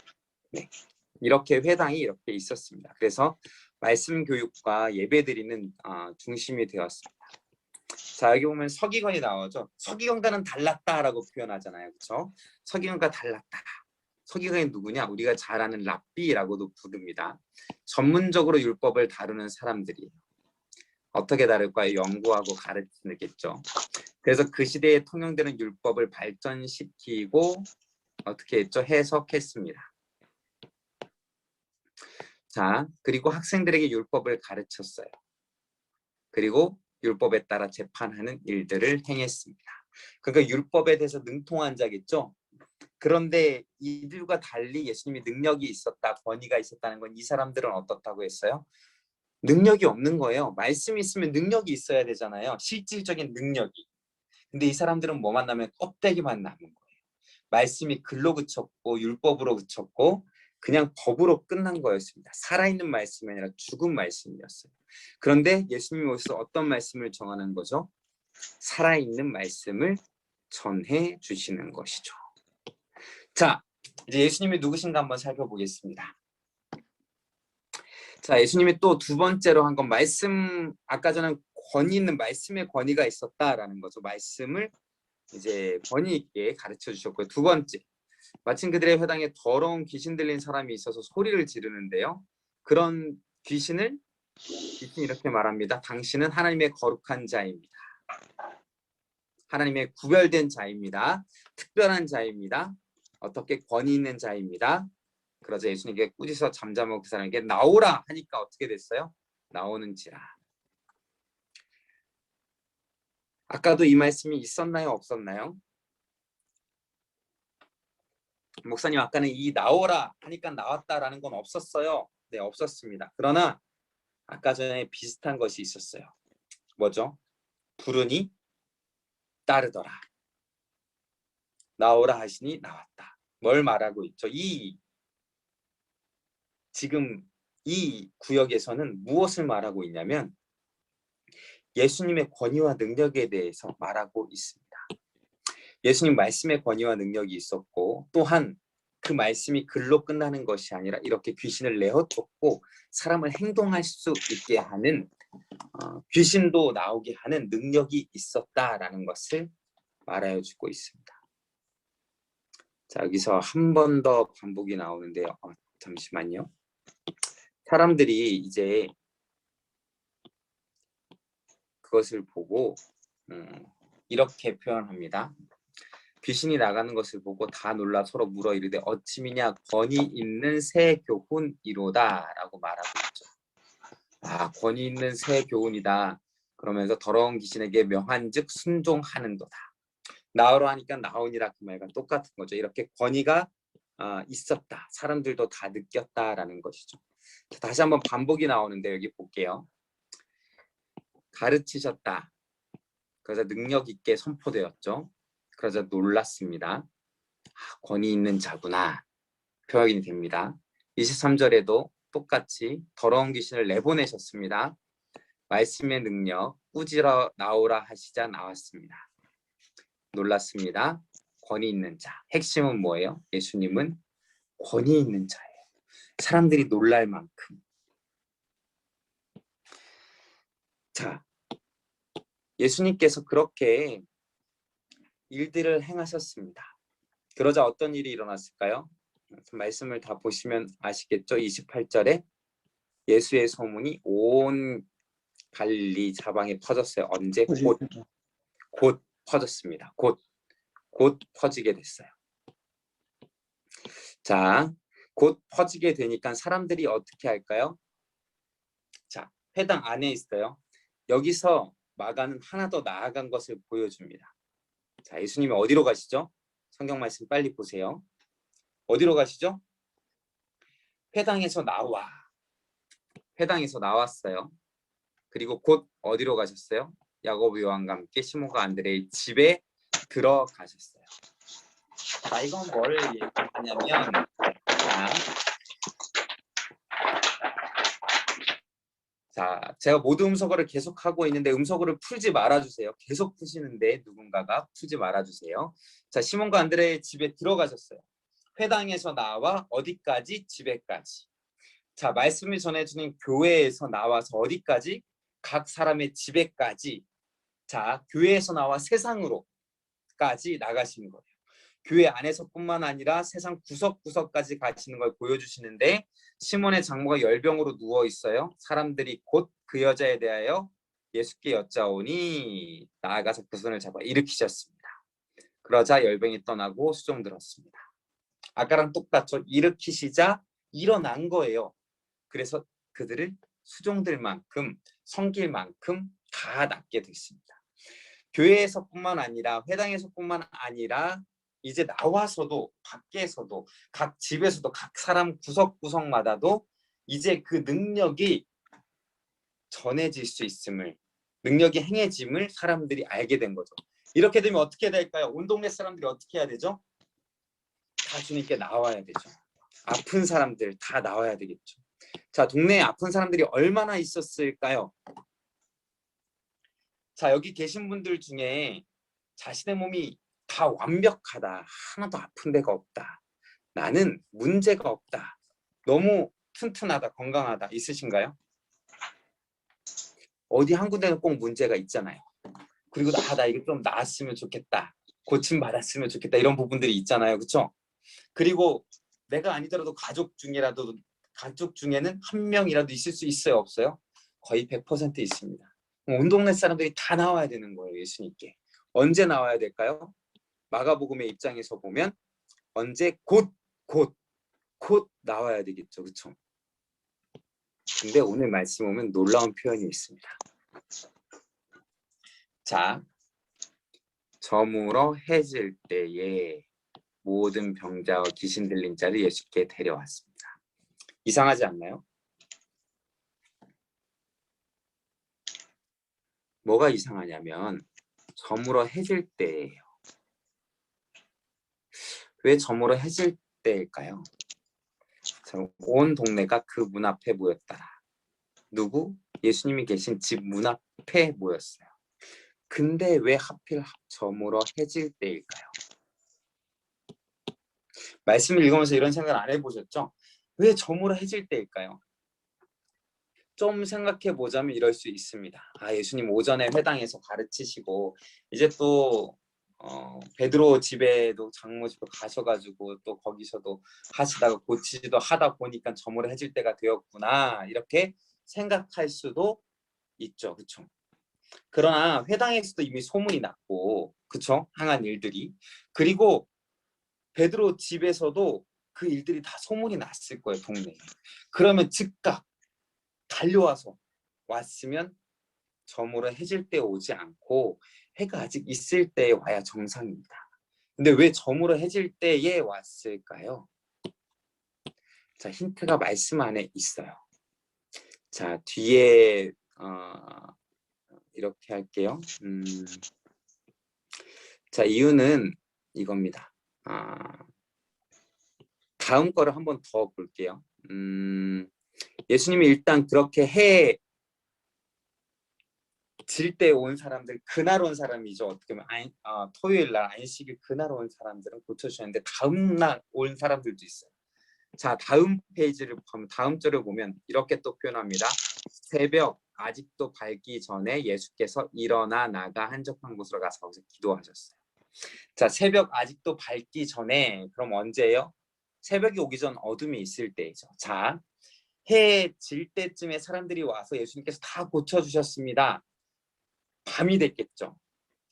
네. 이렇게 회당이 이렇게 있었습니다. 그래서 말씀 교육과 예배드리는 중심이 되었습니다. 자, 여기 보면 서기관이 나오죠. 서기관과는 달랐다라고 표현하잖아요. 그렇죠? 서기관과 달랐다. 서기관이 누구냐? 우리가 잘 아는 랍비라고도 부릅니다. 전문적으로 율법을 다루는 사람들이에요. 어떻게 다룰까요? 연구하고 가르치겠죠. 그래서 그 시대에 통용되는 율법을 발전시키고 어떻게 했죠? 해석했습니다. 자, 그리고 학생들에게 율법을 가르쳤어요. 그리고 율법에 따라 재판하는 일들을 행했습니다. 그러니까 율법에 대해서 능통한 자겠죠. 그런데 이들과 달리 예수님이 능력이 있었다, 권위가 있었다는 건 이 사람들은 어떻다고 했어요? 능력이 없는 거예요. 말씀이 있으면 능력이 있어야 되잖아요. 실질적인 능력이. 근데 이 사람들은 뭐만 남으면 껍데기만 남은 거예요. 말씀이 글로 그쳤고 율법으로 그쳤고 그냥 법으로 끝난 거였습니다. 살아있는 말씀이 아니라 죽은 말씀이었어요. 그런데 예수님이 오셔서 어떤 말씀을 정하는 거죠? 살아있는 말씀을 전해 주시는 것이죠. 자, 이제 예수님이 누구신가 한번 살펴보겠습니다. 자, 예수님이 또 두 번째로 한 건 말씀, 아까 저는 권위 있는 말씀의 권위가 있었다라는 거죠. 말씀을 이제 권위 있게 가르쳐 주셨고요. 두 번째, 마침 그들의 회당에 더러운 귀신 들린 사람이 있어서 소리를 지르는데요. 그런 귀신이 이렇게 말합니다. 당신은 하나님의 거룩한 자입니다. 하나님의 구별된 자입니다. 특별한 자입니다. 어떻게 권위 있는 자입니다. 그러자 예수님께 꾸짖어 잠잠하고 그 사람에게 나오라 하니까 어떻게 됐어요? 나오는지라. 아까도 이 말씀이 있었나요? 없었나요? 목사님 아까는 이 나오라 하니까 나왔다라는 건 없었어요. 네, 없었습니다. 그러나 아까 전에 비슷한 것이 있었어요. 뭐죠? 부르니 따르더라. 나오라 하시니 나왔다. 뭘 말하고 있죠? 지금 이 구역에서는 무엇을 말하고 있냐면 예수님의 권위와 능력에 대해서 말하고 있습니다. 예수님 말씀의 권위와 능력이 있었고 또한 그 말씀이 글로 끝나는 것이 아니라 이렇게 귀신을 내어쫓고 사람을 행동할 수 있게 하는 귀신도 나오게 하는 능력이 있었다라는 것을 말해주고 있습니다. 자, 여기서 한 번 더 반복이 나오는데요. 잠시만요. 사람들이 이제 그것을 보고 이렇게 표현합니다. 귀신이 나가는 것을 보고 다 놀라 서로 물어 이르되 어찌미냐 권위 있는 새 교훈이로다 라고 말하고 있죠. 아, 권위 있는 새 교훈이다. 그러면서 더러운 귀신에게 명한즉 순종하는도다. 나으로 하니까 나오니라 그 말과 똑같은 거죠. 이렇게 권위가 있었다. 사람들도 다 느꼈다라는 것이죠. 다시 한번 반복이 나오는데 여기 볼게요. 가르치셨다. 그래서 능력 있게 선포되었죠. 그래서 놀랐습니다. 권위 있는 자구나 표현이 됩니다. 23절에도 똑같이 더러운 귀신을 내보내셨습니다. 말씀의 능력 꾸짖어 나오라 하시자 나왔습니다. 놀랐습니다. 권위 있는 자. 핵심은 뭐예요? 예수님은 권위 있는 자예요. 사람들이 놀랄 만큼. 자, 예수님께서 그렇게 일들을 행하셨습니다. 그러자 어떤 일이 일어났을까요? 말씀을 다 보시면 아시겠죠? 28절에 예수의 소문이 온 갈릴리 사방에 퍼졌어요. 언제? 곧 퍼졌습니다. 곧 퍼지게 됐어요. 자, 곧 퍼지게 되니까 사람들이 어떻게 할까요? 자, 회당 안에 있어요. 여기서 마가는 하나 더 나아간 것을 보여줍니다. 자, 예수님이 어디로 가시죠? 성경 말씀 빨리 보세요. 어디로 가시죠? 회당에서 나왔어요. 그리고 곧 어디로 가셨어요? 야고보 요한과 함께 시몬과 안드레의 집에 들어가셨어요. 자, 이건 뭘 얘기하냐면 자, 제가 모두 음소거를 계속 하고 있는데 음소거를 풀지 말아주세요. 계속 푸시는데 누군가가 풀지 말아주세요. 자, 시몬과 안드레의 집에 들어가셨어요. 회당에서 나와 어디까지? 집에까지. 자, 말씀을 전해주는 교회에서 나와서 어디까지? 각 사람의 집에까지. 자, 교회에서 나와 세상으로까지 나가시는 거예요. 교회 안에서뿐만 아니라 세상 구석구석까지 가시는 걸 보여주시는데 시몬의 장모가 열병으로 누워 있어요. 사람들이 곧 그 여자에 대하여 예수께 여짜오니 나아가서 그 손을 잡아 일으키셨습니다. 그러자 열병이 떠나고 수종들었습니다. 아까랑 똑같죠. 일으키시자 일어난 거예요. 그래서 그들을 수종들 만큼 섬길 만큼 다 낫게 됐습니다. 교회에서뿐만 아니라 회당에서뿐만 아니라 이제 나와서도 밖에서도 각 집에서도 각 사람 구석구석마다도 이제 그 능력이 전해질 수 있음을, 능력이 행해짐을 사람들이 알게 된 거죠. 이렇게 되면 어떻게 될까요? 온 동네 사람들이 어떻게 해야 되죠? 다 주님께 나와야 되죠. 아픈 사람들 다 나와야 되겠죠. 자, 동네에 아픈 사람들이 얼마나 있었을까요? 자, 여기 계신 분들 중에 자신의 몸이 다 완벽하다, 하나도 아픈 데가 없다, 나는 문제가 없다, 너무 튼튼하다, 건강하다 있으신가요? 어디 한 군데는 꼭 문제가 있잖아요. 그리고 나 이거 좀 나았으면 좋겠다, 고침 받았으면 좋겠다, 이런 부분들이 있잖아요. 그렇죠? 그리고 내가 아니더라도 가족 중에는 한 명이라도 있을 수 있어요, 없어요? 거의 100% 있습니다. 온 동네 사람들이 다 나와야 되는 거예요, 예수님께. 언제 나와야 될까요? 마가복음의 입장에서 보면 언제? 곧 나와야 되겠죠. 그렇죠? 근데 오늘 말씀 보면 놀라운 표현이 있습니다. 자, 저물어 해질 때에 모든 병자와 귀신 들린 자를 예수께 데려왔습니다. 이상하지 않나요? 뭐가 이상하냐면 저물어 해질 때예요. 왜 저물어 해질 때일까요? 온 동네가 그 문 앞에 모였더라. 누구? 예수님이 계신 집 문 앞에 모였어요. 근데 왜 하필 저물어 해질 때일까요? 말씀을 읽으면서 이런 생각을 안 해보셨죠? 왜 저물어 해질 때일까요? 좀 생각해 보자면 이럴 수 있습니다. 예수님 오전에 회당에서 가르치시고 이제 또 베드로 집에도 장모 집에 가셔가지고 또 거기서도 하시다가 고치지도 하다 보니까 저물어 해질 때가 되었구나, 이렇게 생각할 수도 있죠. 그렇죠? 그러나 회당에서도 이미 소문이 났고, 그쵸? 행한 일들이. 그리고 베드로 집에서도 그 일들이 다 소문이 났을 거예요, 동네에. 그러면 즉각 달려와서 왔으면 저물어 해질 때 오지 않고 해가 아직 있을 때에 와야 정상입니다. 근데 왜 저물어 해질 때에 왔을까요? 자, 힌트가 말씀 안에 있어요. 자, 뒤에 이렇게 할게요. 자, 이유는 이겁니다. 다음 거를 한번 더 볼게요. 예수님이 일단 그렇게 해 질 때 온 사람들, 그날 온 사람이죠. 어떻게 보면 토요일 날 안식일 그날 온 사람들은 고쳐주셨는데 다음 날 온 사람들도 있어요. 자, 다음 페이지를 보면, 다음 절을 보면 이렇게 또 표현합니다. 새벽 아직도 밝기 전에 예수께서 일어나 나가 한적한 곳으로 가서 거기서 기도하셨어요. 자, 새벽 아직도 밝기 전에, 그럼 언제예요? 새벽이 오기 전 어둠이 있을 때이죠. 자, 해 질 때쯤에 사람들이 와서 예수님께서 다 고쳐주셨습니다. 밤이 됐겠죠.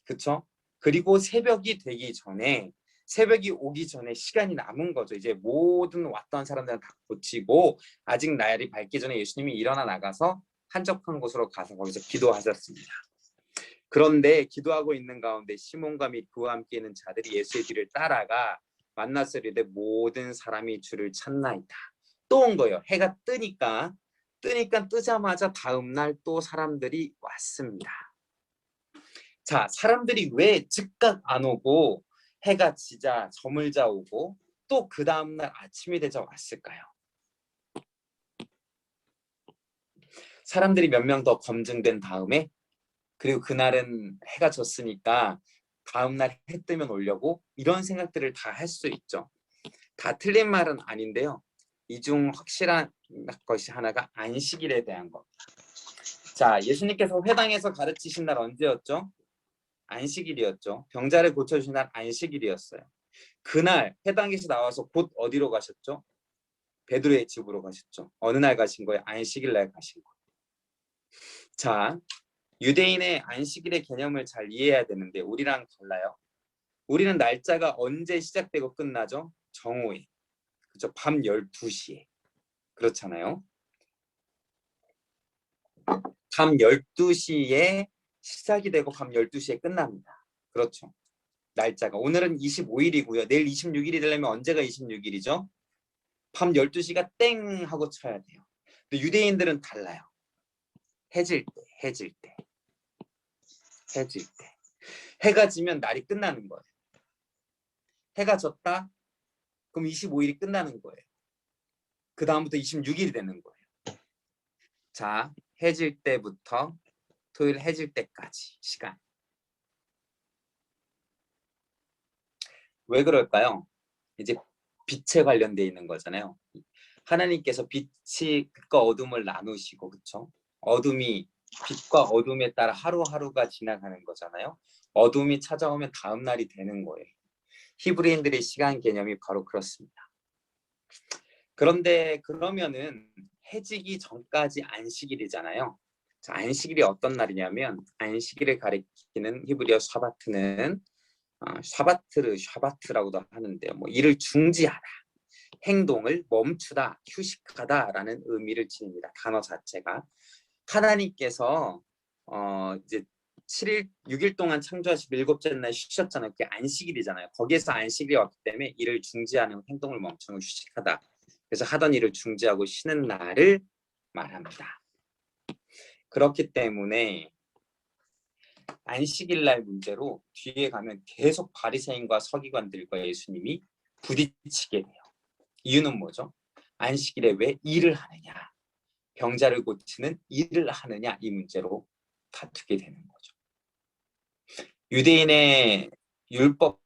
그쵸? 그리고 새벽이 되기 전에, 새벽이 오기 전에 시간이 남은 거죠. 이제 모든 왔던 사람들은 다 고치고 아직 날이 밝기 전에 예수님이 일어나 나가서 한적한 곳으로 가서 거기서 기도하셨습니다. 그런데 기도하고 있는 가운데 시몬과 및 그와 함께 있는 자들이 예수의 뒤를 따라가 만나서 이르되 모든 사람이 주를 찾나이다. 또 온 거예요. 해가 뜨니까 뜨자마자 다음 날 또 사람들이 왔습니다. 자, 사람들이 왜 즉각 안 오고 해가 지자 저물자 오고 또 그 다음날 아침이 되자 왔을까요? 사람들이 몇 명 더 검증된 다음에, 그리고 그날은 해가 졌으니까 다음날 해 뜨면 오려고, 이런 생각들을 다 할 수 있죠. 다 틀린 말은 아닌데요. 이 중 확실한 것이 하나가 안식일에 대한 겁니다. 자, 예수님께서 회당에서 가르치신 날 언제였죠? 안식일이었죠. 병자를 고쳐주신 날 안식일이었어요. 그날 회당에서 나와서 곧 어디로 가셨죠? 베드로의 집으로 가셨죠. 어느 날 가신 거예요? 안식일 날 가신 거예요. 자, 유대인의 안식일의 개념을 잘 이해해야 되는데 우리랑 달라요. 우리는 날짜가 언제 시작되고 끝나죠? 정오에. 그렇죠? 밤 12시에. 그렇잖아요. 밤 12시에 시작이 되고 밤 12시에 끝납니다. 그렇죠. 날짜가. 오늘은 25일이고요. 내일 26일이 되려면 언제가 26일이죠? 밤 12시가 땡 하고 쳐야 돼요. 근데 유대인들은 달라요. 해질 때. 해가 지면 날이 끝나는 거예요. 해가 졌다? 그럼 25일이 끝나는 거예요. 그 다음부터 26일이 되는 거예요. 자, 해질 때부터 토요일 해질 때까지 시간. 왜 그럴까요? 이제 빛에 관련돼 있는 거잖아요. 하나님께서 빛이 빛과 어둠을 나누시고, 그렇죠? 어둠이 빛과 어둠에 따라 하루하루가 지나가는 거잖아요. 어둠이 찾아오면 다음 날이 되는 거예요. 히브리인들의 시간 개념이 바로 그렇습니다. 그런데 그러면은 해지기 전까지 안식일이잖아요. 자, 안식일이 어떤 날이냐면 안식일을 가리키는 히브리어 샤바트는 샤바트라고도 하는데요. 뭐 일을 중지하다, 행동을 멈추다, 휴식하다라는 의미를 지닙니다. 단어 자체가. 하나님께서 이제 7일, 6일 동안 창조하시고 7째 날 쉬셨잖아요. 그게 안식일이잖아요. 거기에서 안식일이 왔기 때문에 일을 중지하는, 행동을 멈추는, 휴식하다. 그래서 하던 일을 중지하고 쉬는 날을 말합니다. 그렇기 때문에 안식일 날 문제로 뒤에 가면 계속 바리새인과 서기관들과 예수님이 부딪히게 돼요. 이유는 뭐죠? 안식일에 왜 일을 하느냐, 병자를 고치는 일을 하느냐, 이 문제로 다투게 되는 거죠. 유대인의 율법,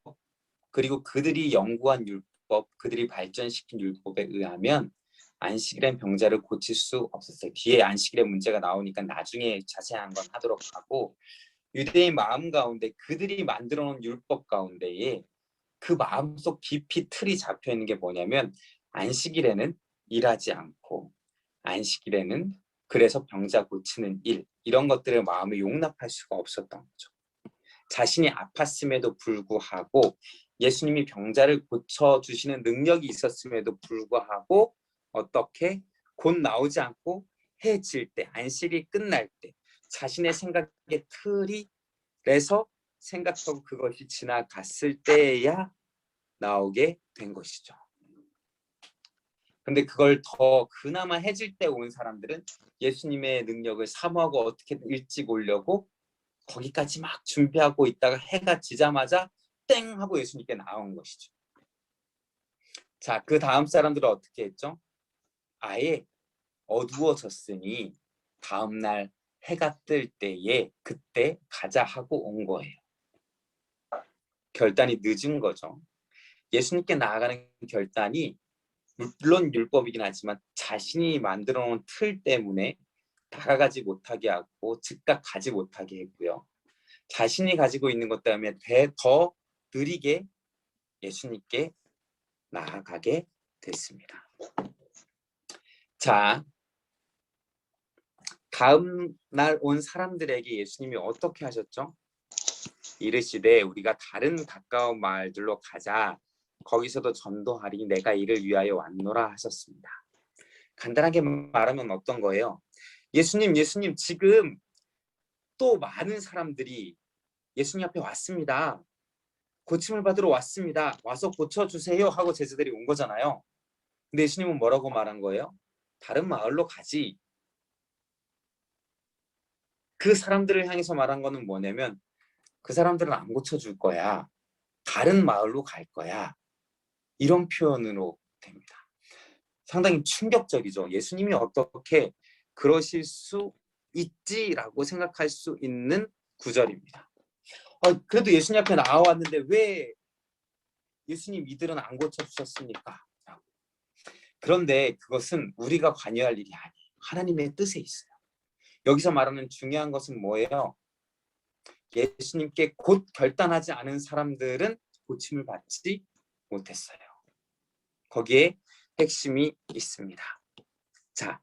그리고 그들이 연구한 율법, 그들이 발전시킨 율법에 의하면 안식일엔 병자를 고칠 수 없었어요. 뒤에 안식일의 문제가 나오니까 나중에 자세한 건 하도록 하고, 유대인 마음 가운데 그들이 만들어 놓은 율법 가운데에 그 마음속 깊이 틀이 잡혀 있는 게 뭐냐면 안식일에는 일하지 않고 안식일에는 그래서 병자 고치는 일, 이런 것들을 마음에 용납할 수가 없었던 거죠. 자신이 아팠음에도 불구하고 예수님이 병자를 고쳐주시는 능력이 있었음에도 불구하고 어떻게 곧 나오지 않고 해질 때, 안식이 끝날 때 자신의 생각의 틀이 그래서 생각하고 그것이 지나갔을 때야 나오게 된 것이죠. 근데 그걸 더 그나마 해질 때 온 사람들은 예수님의 능력을 사모하고 어떻게든 일찍 오려고 거기까지 막 준비하고 있다가 해가 지자마자 땡 하고 예수님께 나온 것이죠. 자, 그 다음 사람들은 어떻게 했죠? 아예 어두워졌으니 다음날 해가 뜰 때에 그때 가자 하고 온 거예요. 결단이 늦은 거죠. 예수님께 나아가는 결단이 물론 율법이긴 하지만 자신이 만들어 놓은 틀 때문에 다가가지 못하게 하고 즉각 가지 못하게 했고요. 자신이 가지고 있는 것 때문에 더 느리게 예수님께 나아가게 됐습니다. 자, 다음 날 온 사람들에게 예수님이 어떻게 하셨죠? 이르시되 우리가 다른 가까운 마을들로 가자. 거기서도 전도하리 내가 이를 위하여 왔노라 하셨습니다. 간단하게 말하면 어떤 거예요? 예수님 지금 또 많은 사람들이 예수님 앞에 왔습니다. 고침을 받으러 왔습니다. 와서 고쳐주세요 하고 제자들이 온 거잖아요. 근데 예수님은 뭐라고 말한 거예요? 다른 마을로 가지. 그 사람들을 향해서 말한 거는 뭐냐면 그 사람들은 안 고쳐줄 거야. 다른 마을로 갈 거야. 이런 표현으로 됩니다. 상당히 충격적이죠. 예수님이 어떻게 그러실 수 있지라고 생각할 수 있는 구절입니다. 그래도 예수님 앞에 나와왔는데 왜 예수님 이들은 안 고쳐주셨습니까? 그런데 그것은 우리가 관여할 일이 아니에요. 하나님의 뜻에 있어요. 여기서 말하는 중요한 것은 뭐예요? 예수님께 곧 결단하지 않은 사람들은 고침을 받지 못했어요. 거기에 핵심이 있습니다. 자,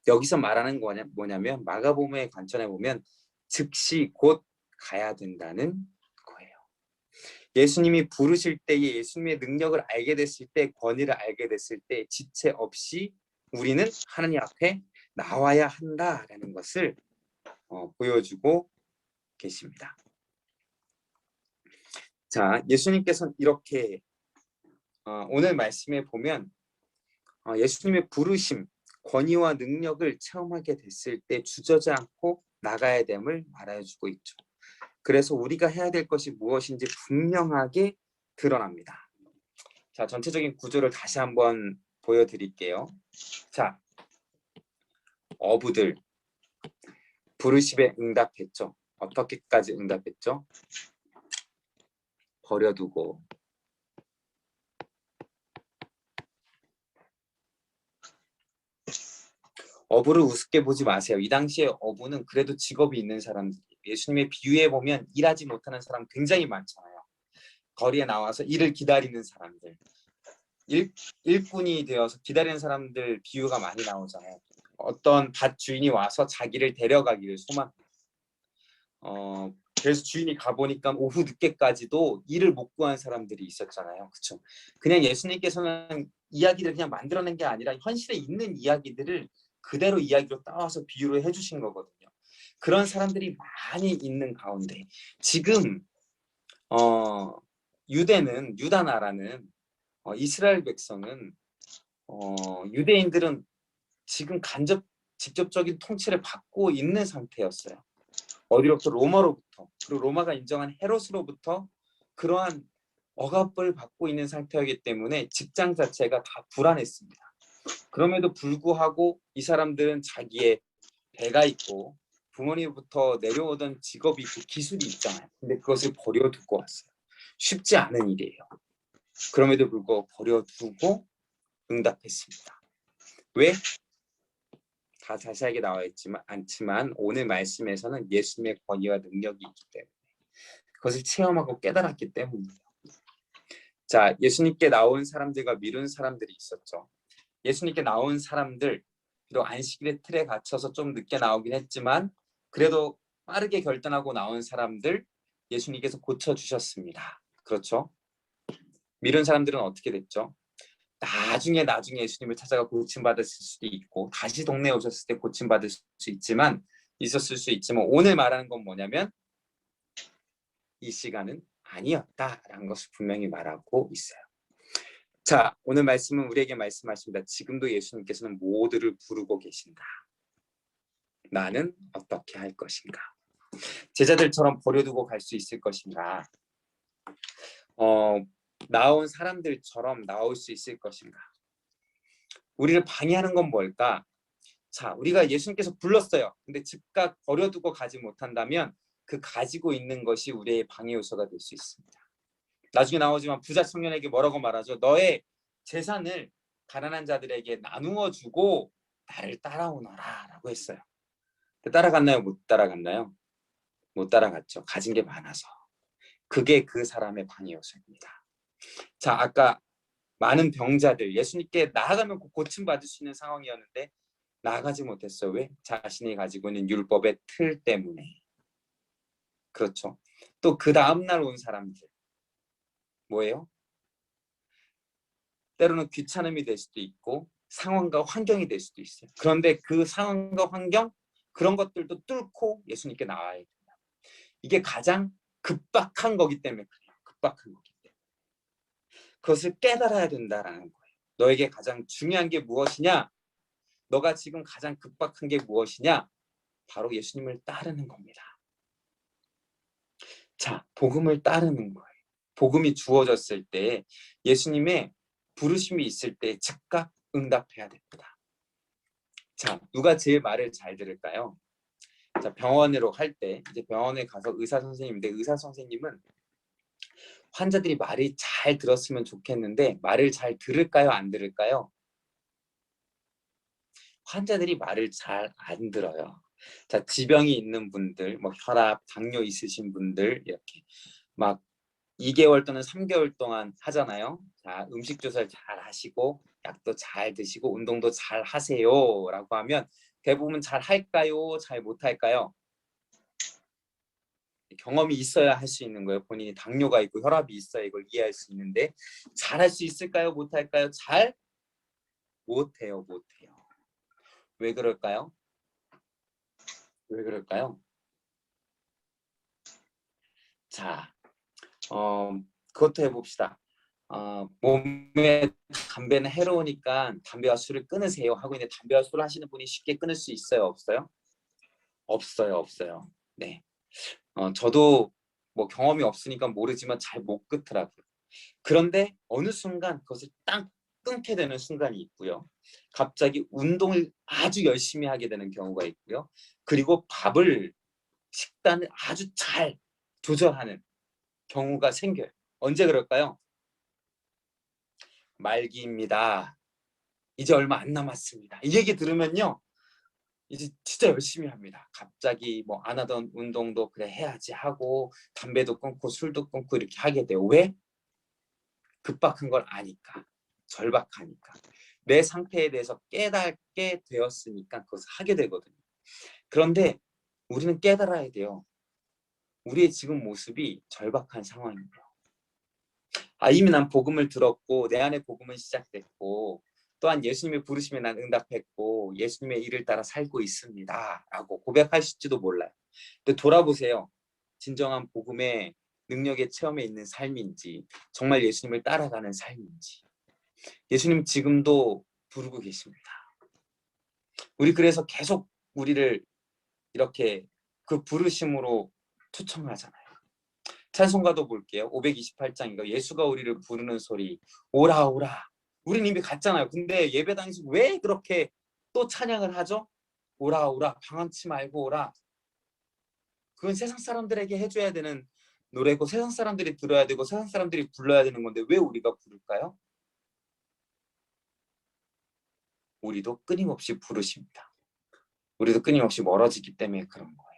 여기서 말하는 뭐냐면 마가복음의 관점에 보면 즉시 곧 가야 된다는 거예요. 예수님이 부르실 때에 예수님의 능력을 알게 됐을 때, 권위를 알게 됐을 때 지체 없이 우리는 하나님 앞에 나와야 한다라는 것을 보여주고 계십니다. 자, 예수님께서는 이렇게 오늘 말씀에 보면 예수님의 부르심, 권위와 능력을 체험하게 됐을 때 주저지 않고 나가야 됨을 말해주고 있죠. 그래서 우리가 해야 될 것이 무엇인지 분명하게 드러납니다. 자, 전체적인 구조를 다시 한번 보여드릴게요. 자, 어부들 부르심에 응답했죠. 어떻게까지 응답했죠? 버려두고 어부를 우습게 보지 마세요. 이 당시에 어부는 그래도 직업이 있는 사람들, 예수님의 비유에 보면 일하지 못하는 사람 굉장히 많잖아요. 거리에 나와서 일을 기다리는 사람들, 일꾼이 되어서 기다리는 사람들 비유가 많이 나오잖아요. 어떤 밭 주인이 와서 자기를 데려가기를 소망해요. 그래서 주인이 가보니까 오후 늦게까지도 일을 못 구한 사람들이 있었잖아요. 그렇죠? 그냥 예수님께서는 이야기를 그냥 만들어낸 게 아니라 현실에 있는 이야기들을 그대로 이야기로 따와서 비유를 해주신 거거든요. 그런 사람들이 많이 있는 가운데 지금 유다 나라는 이스라엘 백성은 유대인들은 지금 직접적인 통치를 받고 있는 상태였어요. 어디로부터? 로마로부터. 그리고 로마가 인정한 헤롯으로부터 그러한 억압을 받고 있는 상태이기 때문에 직장 자체가 다 불안했습니다. 그럼에도 불구하고 이 사람들은 자기의 배가 있고 부모님부터 내려오던 직업이 있고 기술이 있잖아요. 근데 그것을 버려두고 왔어요. 쉽지 않은 일이에요. 그럼에도 불구하고 버려두고 응답했습니다. 왜? 다 자세하게 나와 있지만 않지만 오늘 말씀에서는 예수님의 권위와 능력이 있기 때문에 그것을 체험하고 깨달았기 때문이에요. 자, 예수님께 나온 사람들과 미룬 사람들이 있었죠. 예수님께 나온 사람들, 비록 안식일의 틀에 갇혀서 좀 늦게 나오긴 했지만 그래도 빠르게 결단하고 나온 사람들 예수님께서 고쳐주셨습니다. 그렇죠? 미룬 사람들은 어떻게 됐죠? 나중에 예수님을 찾아가 고침받았을 수도 있고 다시 동네에 오셨을 때 고침받을 수 있었을 수 있지만 오늘 말하는 건 뭐냐면 이 시간은 아니었다라는 것을 분명히 말하고 있어요. 자, 오늘 말씀은 우리에게 말씀하십니다. 지금도 예수님께서는 모두를 부르고 계신다. 나는 어떻게 할 것인가? 제자들처럼 버려두고 갈 수 있을 것인가? 나온 사람들처럼 나올 수 있을 것인가? 우리를 방해하는 건 뭘까? 자, 우리가 예수님께서 불렀어요. 근데 즉각 버려두고 가지 못한다면 그 가지고 있는 것이 우리의 방해 요소가 될 수 있습니다. 나중에 나오지만 부자 청년에게 뭐라고 말하죠? 너의 재산을 가난한 자들에게 나누어 주고 나를 따라오너라 라고 했어요. 따라갔나요? 못 따라갔나요? 못 따라갔죠. 가진 게 많아서. 그게 그 사람의 방해 요소입니다. 자, 아까 많은 병자들 예수님께 나아가면 고침받을 수 있는 상황이었는데 나아가지 못했어요. 왜? 자신이 가지고 있는 율법의 틀 때문에. 그렇죠. 또 그 다음날 온 사람들 뭐예요? 때로는 귀찮음이 될 수도 있고 상황과 환경이 될 수도 있어요. 그런데 그 상황과 환경 그런 것들도 뚫고 예수님께 나와야 된다. 이게 가장 급박한 거기 때문에 그래요. 급박한 거기 때문에. 그것을 깨달아야 된다라는 거예요. 너에게 가장 중요한 게 무엇이냐? 너가 지금 가장 급박한 게 무엇이냐? 바로 예수님을 따르는 겁니다. 자, 복음을 따르는 거예요. 복음이 주어졌을 때 예수님의 부르심이 있을 때 즉각 응답해야 됩니다. 자, 누가 제일 말을 잘 들을까요? 자, 병원으로 갈 때 이제 병원에 가서 의사 선생님인데 의사 선생님은 환자들이 말이 잘 들었으면 좋겠는데 말을 잘 들을까요? 안 들을까요? 환자들이 말을 잘 안 들어요. 자, 지병이 있는 분들, 뭐 혈압, 당뇨 있으신 분들 이렇게 막 2개월 또는 3개월 동안 하잖아요. 자, 음식 조절 잘 하시고 약도 잘 드시고 운동도 잘 하세요라고 하면 대부분 잘 할까요? 잘 못할까요? 경험이 있어야 할 수 있는 거예요. 본인이 당뇨가 있고 혈압이 있어야 이걸 이해할 수 있는데 잘 할 수 있을까요? 못할까요? 잘 못해요. 왜 그럴까요? 왜 그럴까요? 자, 그것도 해봅시다. 몸에 담배는 해로우니까 담배와 술을 끊으세요 하고 있는데 담배와 술을 하시는 분이 쉽게 끊을 수 있어요? 없어요? 없어요. 네. 저도 뭐 경험이 없으니까 모르지만 잘 못 끊더라고요. 그런데 어느 순간 그것을 딱 끊게 되는 순간이 있고요. 갑자기 운동을 아주 열심히 하게 되는 경우가 있고요. 그리고 식단을 아주 잘 조절하는 경우가 생겨요. 언제 그럴까요? 말기입니다. 이제 얼마 안 남았습니다. 이 얘기 들으면요. 이제 진짜 열심히 합니다. 갑자기 뭐 안 하던 운동도 그래 해야지 하고 담배도 끊고 술도 끊고 이렇게 하게 돼요. 왜? 급박한 걸 아니까. 절박하니까. 내 상태에 대해서 깨닫게 되었으니까 그것을 하게 되거든요. 그런데 우리는 깨달아야 돼요. 우리의 지금 모습이 절박한 상황이에요. 이미 난 복음을 들었고 내 안에 복음은 시작됐고 또한 예수님의 부르심에 난 응답했고 예수님의 일을 따라 살고 있습니다 라고 고백하실지도 몰라요. 근데 돌아보세요. 진정한 복음의 능력의 체험에 있는 삶인지 정말 예수님을 따라가는 삶인지 예수님 지금도 부르고 계십니다. 우리 그래서 계속 우리를 이렇게 그 부르심으로 초청하잖아요. 찬송가도 볼게요. 528장인가 예수가 우리를 부르는 소리 오라 오라. 우린 이미 갔잖아요. 근데 예배당에서 왜 그렇게 또 찬양을 하죠? 오라 오라 방황치 말고 오라. 그건 세상 사람들에게 해줘야 되는 노래고 세상 사람들이 들어야 되고 세상 사람들이 불러야 되는 건데 왜 우리가 부를까요? 우리도 끊임없이 부르십니다. 우리도 끊임없이 멀어지기 때문에 그런 거예요.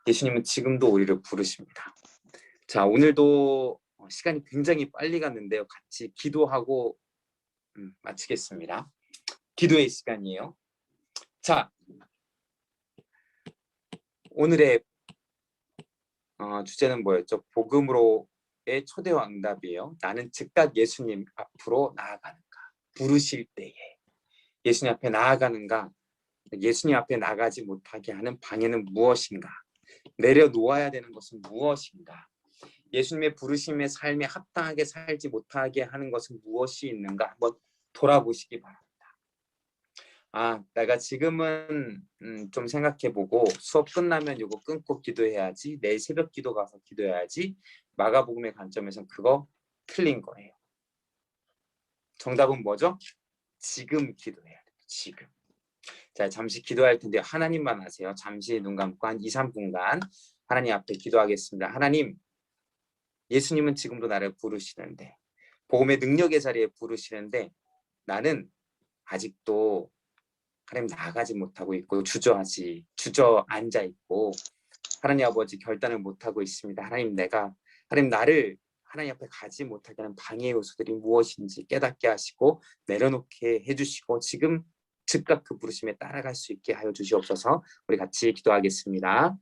예수님은 지금도 우리를 부르십니다. 자, 오늘도 시간이 굉장히 빨리 갔는데요. 같이 기도하고 마치겠습니다. 기도의 시간이에요. 자, 오늘의 주제는 뭐였죠? 복음으로의 초대와 응답이에요. 나는 즉각 예수님 앞으로 나아가는가? 부르실 때에 예수님 앞에 나아가는가? 예수님 앞에 나가지 못하게 하는 방해는 무엇인가? 내려놓아야 되는 것은 무엇인가? 예수님의 부르심의 삶에 합당하게 살지 못하게 하는 것은 무엇이 있는가? 한번 돌아보시기 바랍니다. 내가 지금은 좀 생각해보고 수업 끝나면 이거 끊고 기도해야지. 내일 새벽 기도 가서 기도해야지. 마가복음의 관점에서는 그거 틀린 거예요. 정답은 뭐죠? 지금 기도해야 돼요. 지금. 자, 잠시 기도할 텐데 하나님만 아세요. 잠시 눈 감고 한 2, 3분간 하나님 앞에 기도하겠습니다. 하나님, 예수님은 지금도 나를 부르시는데 복음의 능력의 자리에 부르시는데 나는 아직도 하나님 나아가지 못하고 있고 주저앉아 있고 하나님 아버지 결단을 못하고 있습니다. 하나님 나를 하나님 앞에 가지 못하게 하는 방해 요소들이 무엇인지 깨닫게 하시고 내려놓게 해주시고 지금 즉각 그 부르심에 따라갈 수 있게 하여 주시옵소서. 우리 같이 기도하겠습니다.